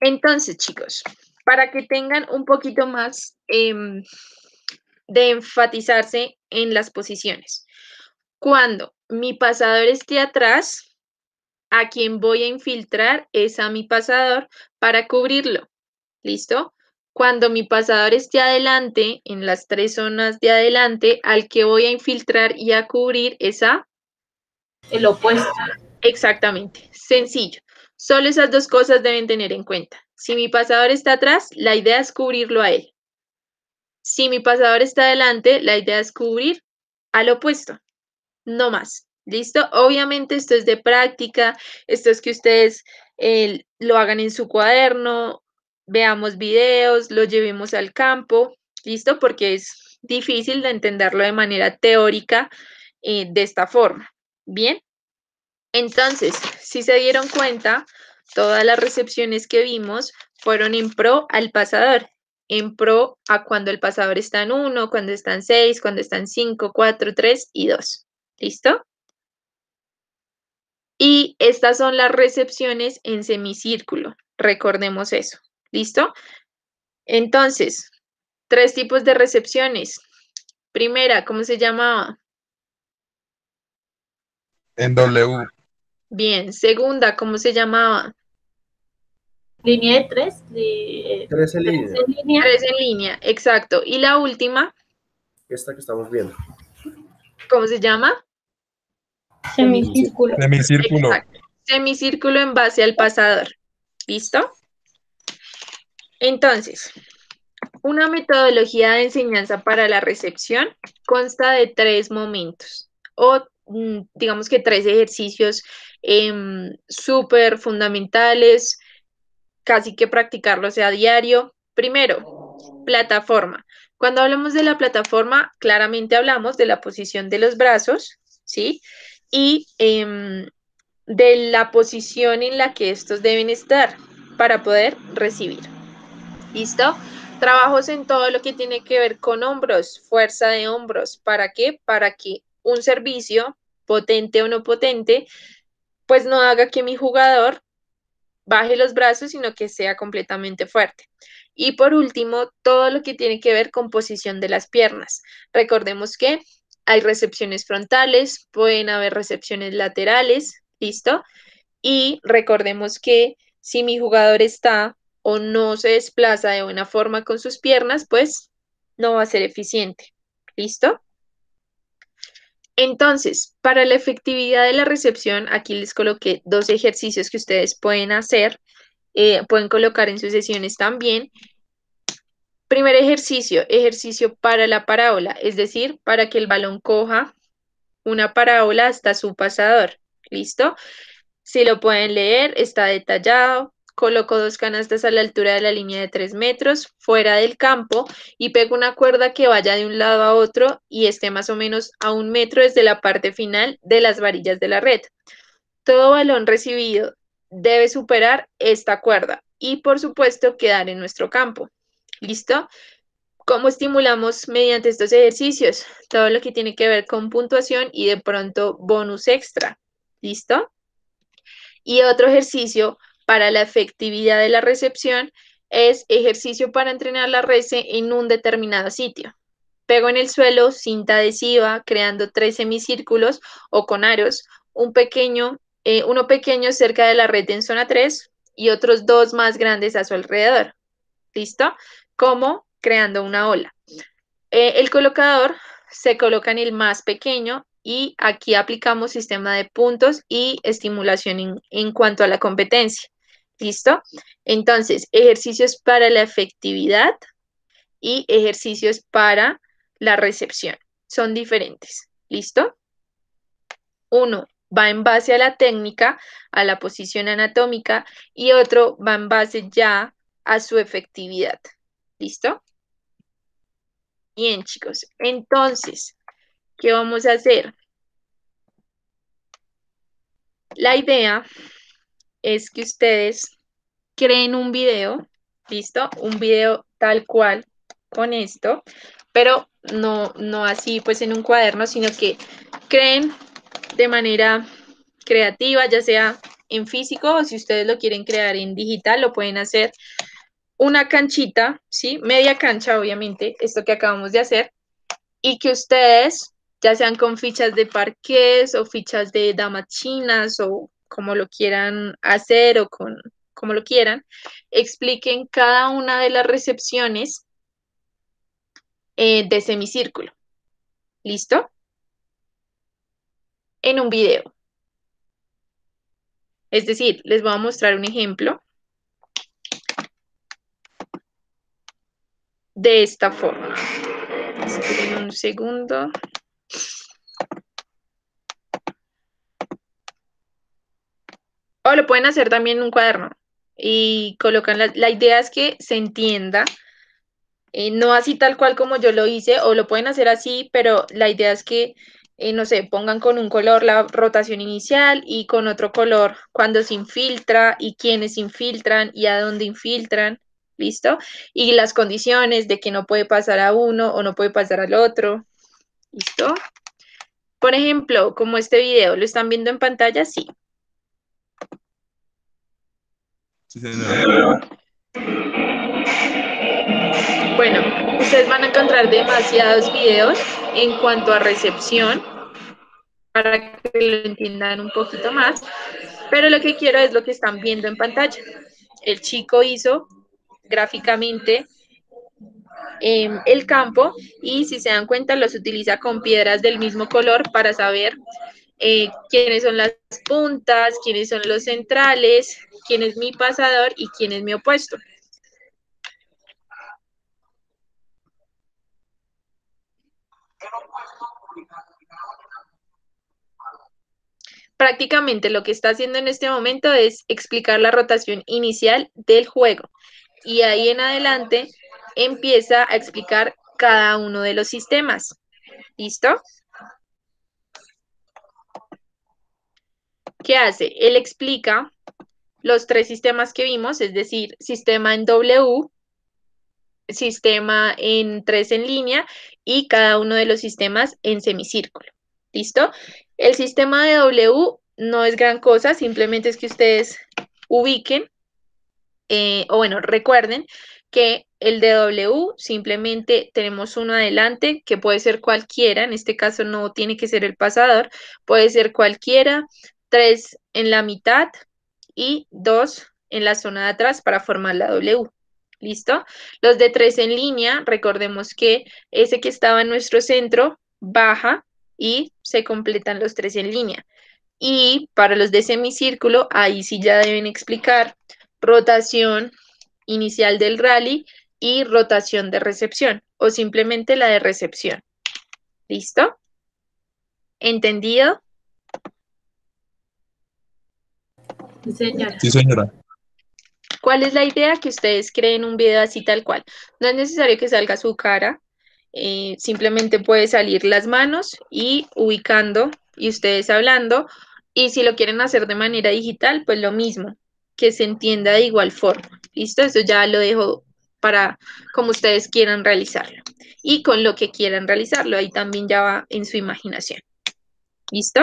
Entonces, chicos, para que tengan un poquito más de enfatizarse en las posiciones. Cuando mi pasador esté atrás, a quien voy a infiltrar es a mi pasador para cubrirlo. ¿Listo? Cuando mi pasador esté adelante, en las 3 zonas de adelante, al que voy a infiltrar y a cubrir es a... El opuesto. Exactamente, sencillo. Solo esas dos cosas deben tener en cuenta. Si mi pasador está atrás, la idea es cubrirlo a él. Si mi pasador está adelante, la idea es cubrir al opuesto, no más. ¿Listo? Obviamente esto es de práctica, esto es que ustedes lo hagan en su cuaderno, veamos videos, lo llevemos al campo, ¿listo? Porque es difícil de entenderlo de manera teórica de esta forma. Bien, entonces, si se dieron cuenta, todas las recepciones que vimos fueron en pro al pasador, en pro a cuando el pasador está en 1, cuando está en 6, cuando está en 5, 4, 3 y 2. ¿Listo? Y estas son las recepciones en semicírculo. Recordemos eso. ¿Listo? Entonces, 3 tipos de recepciones. Primera, ¿cómo se llamaba? En W. Bien. Segunda, ¿cómo se llamaba? Línea de 3. 3 en línea. 3 en línea, exacto. Y la última, Esta que estamos viendo. ¿cómo se llama? Semicírculo. Semicírculo. Exacto. Semicírculo en base al pasador. ¿Listo? Entonces, una metodología de enseñanza para la recepción consta de 3 momentos o digamos que 3 ejercicios súper fundamentales, casi que practicarlos a diario. Primero, plataforma. Cuando hablamos de la plataforma, claramente hablamos de la posición de los brazos, ¿sí? Y de la posición en la que estos deben estar para poder recibir. ¿Listo? Trabajos en todo lo que tiene que ver con hombros, fuerza de hombros. ¿Para qué? Para que un servicio, potente o no potente, pues no haga que mi jugador baje los brazos, sino que sea completamente fuerte. Y por último, todo lo que tiene que ver con posición de las piernas. Recordemos que hay recepciones frontales, pueden haber recepciones laterales, ¿listo? Y recordemos que si mi jugador está o no se desplaza de buena forma con sus piernas, pues no va a ser eficiente. ¿Listo? Entonces, para la efectividad de la recepción, aquí les coloqué 2 ejercicios que ustedes pueden hacer, pueden colocar en sus sesiones también. Primer ejercicio, ejercicio para la parábola, es decir, para que el balón coja una parábola hasta su pasador. ¿Listo? Si lo pueden leer, está detallado. Coloco 2 canastas a la altura de la línea de 3 metros fuera del campo y pego una cuerda que vaya de un lado a otro y esté más o menos a 1 metro desde la parte final de las varillas de la red. Todo balón recibido debe superar esta cuerda y por supuesto quedar en nuestro campo. ¿Listo? ¿Cómo estimulamos mediante estos ejercicios? Todo lo que tiene que ver con puntuación y de pronto bonus extra. ¿Listo? Y otro ejercicio para la efectividad de la recepción es ejercicio para entrenar la rece en un determinado sitio. Pego en el suelo cinta adhesiva creando 3 semicírculos o con aros, uno pequeño cerca de la red en zona 3 y otros 2 más grandes a su alrededor. ¿Listo? Como creando una ola. El colocador se coloca en el más pequeño y aquí aplicamos sistema de puntos y estimulación en cuanto a la competencia. ¿Listo? Entonces, ejercicios para la efectividad y ejercicios para la recepción. Son diferentes. ¿Listo? Uno va en base a la técnica, a la posición anatómica y otro va en base ya a su efectividad. ¿Listo? Bien, chicos. Entonces, ¿qué vamos a hacer? La idea es que ustedes creen un video, ¿listo? Un video tal cual con esto, pero no así pues en un cuaderno, sino que creen de manera creativa, ya sea en físico o si ustedes lo quieren crear en digital, lo pueden hacer una canchita, ¿sí? Media cancha, obviamente, esto que acabamos de hacer, y que ustedes, ya sean con fichas de parqués o fichas de damas chinas o como lo quieran hacer o con como lo quieran, expliquen cada una de las recepciones de semicírculo. ¿Listo? En un video. Es decir, les voy a mostrar un ejemplo de esta forma. Esperen un segundo. O lo pueden hacer también en un cuaderno y colocan la idea es que se entienda, no así tal cual como yo lo hice, o lo pueden hacer así, pero la idea es que, no sé, pongan con un color la rotación inicial y con otro color cuando se infiltra y quiénes infiltran y a dónde infiltran, ¿listo? Y las condiciones de que no puede pasar a uno o no puede pasar al otro, ¿listo? Por ejemplo, como este video, ¿lo están viendo en pantalla? Sí. Sí, señora. Bueno, ustedes van a encontrar demasiados videos en cuanto a recepción para que lo entiendan un poquito más, pero lo que quiero es lo que están viendo en pantalla. El chico hizo gráficamente el campo y si se dan cuenta los utiliza con piedras del mismo color para saber quiénes son las puntas, quiénes son los centrales, quién es mi pasador y quién es mi opuesto. Prácticamente lo que está haciendo en este momento es explicar la rotación inicial del juego y ahí en adelante empieza a explicar cada uno de los sistemas. ¿Listo? ¿Qué hace? Él explica los tres sistemas que vimos, es decir, sistema en W, sistema en 3 en línea y cada uno de los sistemas en semicírculo. ¿Listo? El sistema de W no es gran cosa, simplemente es que ustedes ubiquen, o bueno, recuerden que el de W simplemente tenemos uno adelante, que puede ser cualquiera, en este caso no tiene que ser el pasador, puede ser cualquiera, 3 en la mitad y 2 en la zona de atrás para formar la W. ¿Listo? Los de 3 en línea, recordemos que ese que estaba en nuestro centro baja y se completan los 3 en línea. Y para los de semicírculo, ahí sí ya deben explicar rotación inicial del rally y rotación de recepción o simplemente la de recepción. ¿Listo? ¿Entendido? Sí, señora. Sí, señora. ¿Cuál es la idea? Que ustedes creen un video así tal cual. No es necesario que salga su cara, simplemente puede salir las manos y ubicando y ustedes hablando. Y si lo quieren hacer de manera digital, pues lo mismo, que se entienda de igual forma. ¿Listo? Eso ya lo dejo para como ustedes quieran realizarlo. Y con lo que quieran realizarlo, ahí también ya va en su imaginación. ¿Listo?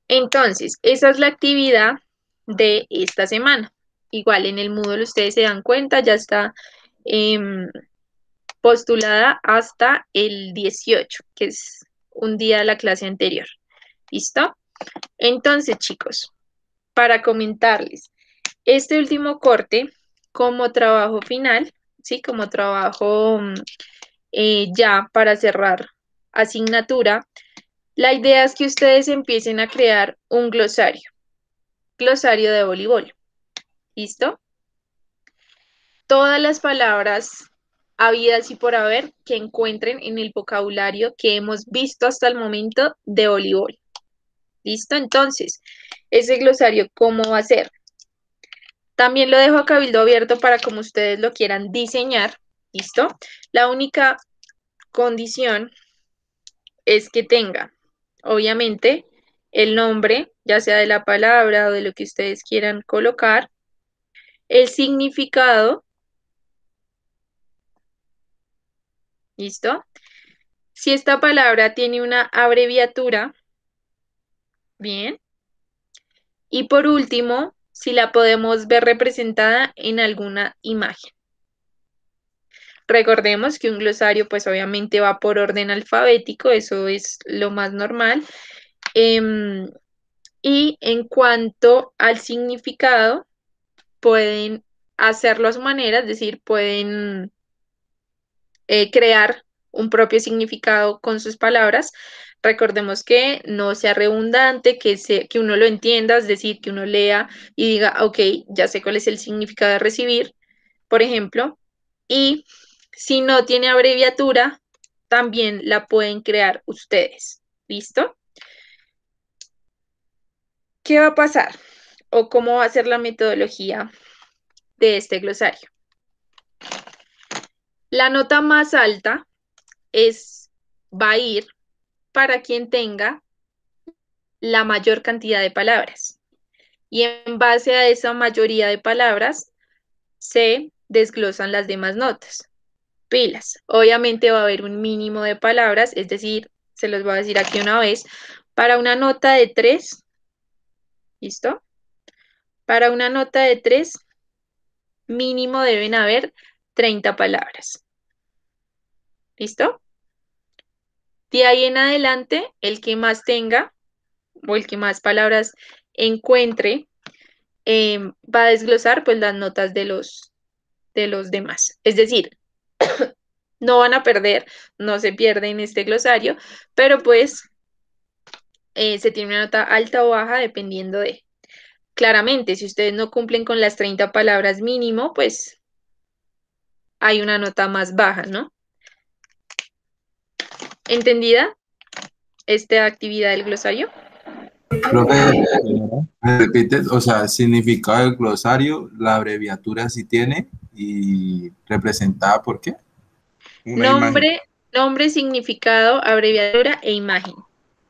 Entonces, esa es la actividad de esta semana. Igual en el Moodle ustedes se dan cuenta, ya está postulada hasta el 18, que es un día de la clase anterior. ¿Listo? Entonces, chicos, para comentarles, este último corte como trabajo final, ¿sí? Como trabajo ya para cerrar asignatura, la idea es que ustedes empiecen a crear un glosario de voleibol. ¿Listo? Todas las palabras habidas y por haber que encuentren en el vocabulario que hemos visto hasta el momento de voleibol. ¿Listo? Entonces, ese glosario, ¿cómo va a ser? También lo dejo a cabildo abierto para como ustedes lo quieran diseñar. ¿Listo? La única condición es que tenga, obviamente, el nombre, ya sea de la palabra o de lo que ustedes quieran colocar, el significado, ¿listo? Si esta palabra tiene una abreviatura, bien. Y por último, si la podemos ver representada en alguna imagen. Recordemos que un glosario, pues obviamente va por orden alfabético, eso es lo más normal. Y en cuanto al significado, pueden hacerlo a su manera, es decir, pueden crear un propio significado con sus palabras. Recordemos que no sea redundante, que uno lo entienda, es decir, que uno lea y diga, ok, ya sé cuál es el significado de recibir, por ejemplo, y si no tiene abreviatura, también la pueden crear ustedes. ¿Listo? ¿Qué va a pasar? ¿O cómo va a ser la metodología de este glosario? La nota más alta va a ir para quien tenga la mayor cantidad de palabras. Y en base a esa mayoría de palabras se desglosan las demás notas. Pilas. Obviamente va a haber un mínimo de palabras, es decir, se los voy a decir aquí una vez, para una nota de 3, ¿listo? Para una nota de 3, mínimo deben haber 30 palabras. ¿Listo? De ahí en adelante, el que más tenga o el que más palabras encuentre va a desglosar pues las notas de los demás. Es decir, no van a perder, no se pierde en este glosario, pero pues se tiene una nota alta o baja dependiendo de. Claramente, si ustedes no cumplen con las 30 palabras mínimo, pues hay una nota más baja, ¿no? ¿Entendida esta actividad del glosario? Profe, ¿me repites? O sea, significado del glosario, la abreviatura sí tiene y representada por qué. Una imagen. Nombre, significado, abreviatura e imagen.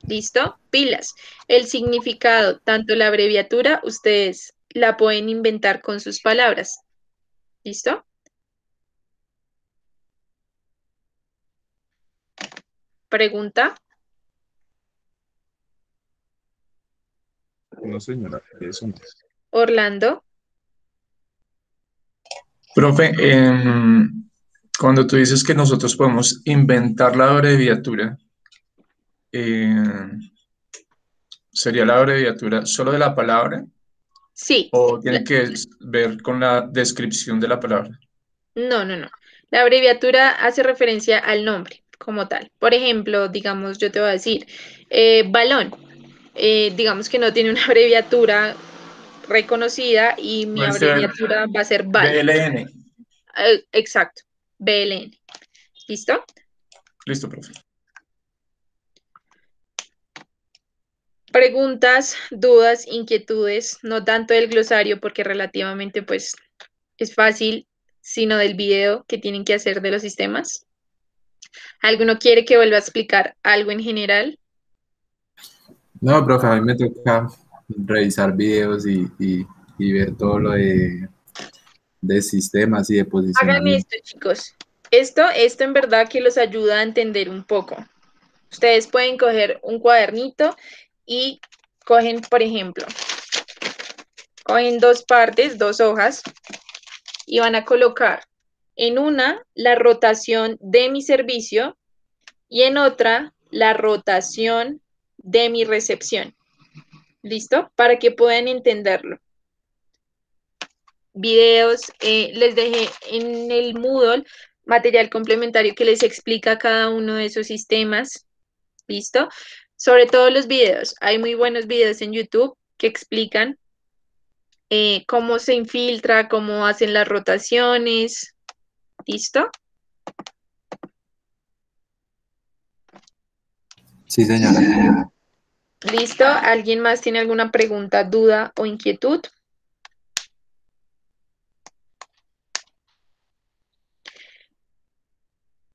¿Listo? Pilas. El significado, tanto la abreviatura, ustedes la pueden inventar con sus palabras. ¿Listo? Pregunta. No, señora, eso no. Orlando. Profe, cuando tú dices que nosotros podemos inventar la abreviatura, eh, ¿sería la abreviatura solo de la palabra Sí. o tiene que ver con la descripción de la palabra? No. La abreviatura hace referencia al nombre como tal. Por ejemplo, digamos, yo te voy a decir, balón. Digamos que no tiene una abreviatura reconocida y mi Puede ser abreviatura va a ser BAL. BLN. Exacto, BLN. ¿Listo? Listo, profe. Preguntas, dudas, inquietudes, no tanto del glosario porque relativamente pues es fácil, sino del video que tienen que hacer de los sistemas. ¿Alguno quiere que vuelva a explicar algo en general? No, profe, a mí me toca revisar videos y ver todo lo de sistemas y de Hagan posicionamiento. esto, chicos. Esto en verdad que los ayuda a entender un poco. Ustedes pueden coger un cuadernito y cogen, por ejemplo, cogen dos partes, dos hojas, y van a colocar en una la rotación de mi servicio y en otra la rotación de mi recepción. ¿Listo? Para que puedan entenderlo. Videos, les dejé en el Moodle material complementario que les explica cada uno de esos sistemas. ¿Listo? Sobre todo los videos. Hay muy buenos videos en YouTube que explican cómo se infiltra, cómo hacen las rotaciones. ¿Listo? Sí, señora. ¿Listo? ¿Alguien más tiene alguna pregunta, duda o inquietud?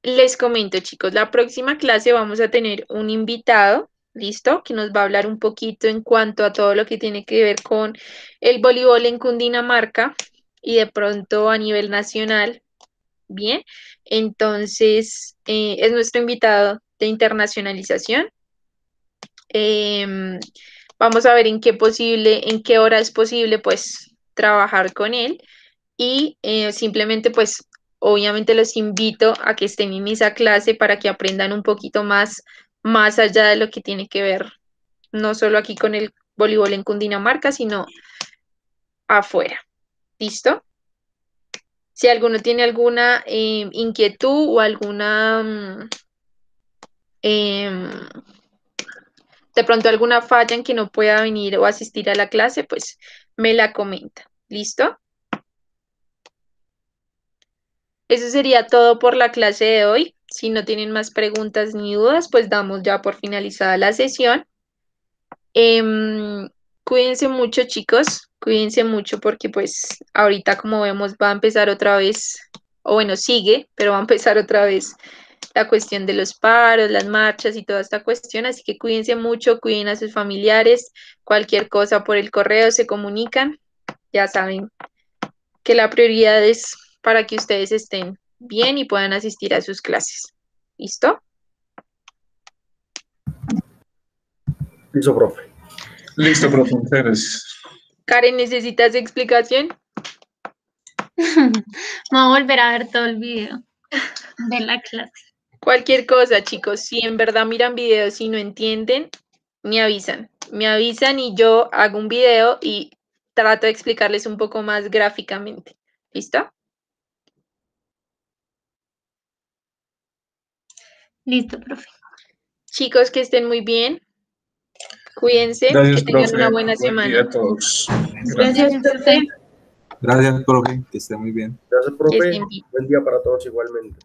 Les comento, chicos, la próxima clase vamos a tener un invitado, ¿listo? Que nos va a hablar un poquito en cuanto a todo lo que tiene que ver con el voleibol en Cundinamarca y de pronto a nivel nacional. Bien, entonces es nuestro invitado de internacionalización. Em, Vamos a ver en qué hora es posible, pues, trabajar con él y simplemente, pues, obviamente los invito a que estén en esa clase para que aprendan un poquito más allá de lo que tiene que ver, no solo aquí con el voleibol en Cundinamarca, sino afuera. ¿Listo? Si alguno tiene alguna inquietud o alguna, de pronto alguna falla en que no pueda venir o asistir a la clase, pues me la comenta. ¿Listo? Eso sería todo por la clase de hoy. Si no tienen más preguntas ni dudas, pues damos ya por finalizada la sesión. Cuídense mucho, chicos. Cuídense mucho porque pues ahorita como vemos va a empezar otra vez, o bueno, sigue, pero va a empezar otra vez la cuestión de los paros, las marchas y toda esta cuestión. Así que cuídense mucho, cuiden a sus familiares. Cualquier cosa por el correo se comunican. Ya saben que la prioridad es para que ustedes estén bien y puedan asistir a sus clases. ¿Listo? Listo, profe. Listo, profe, muchas gracias. Karen, ¿necesitas explicación? Vamos a volver a ver todo el video de la clase. Cualquier cosa, chicos, si en verdad miran videos y no entienden, me avisan. Me avisan y yo hago un video y trato de explicarles un poco más gráficamente. ¿Listo? Listo, profe. Chicos, que estén muy bien. Cuídense, Gracias, que tengan profe. una buena Buen día semana. a todos. Gracias, profe. Gracias, profe, que esté muy bien. Gracias, Que profe. estén bien. Buen día para todos igualmente.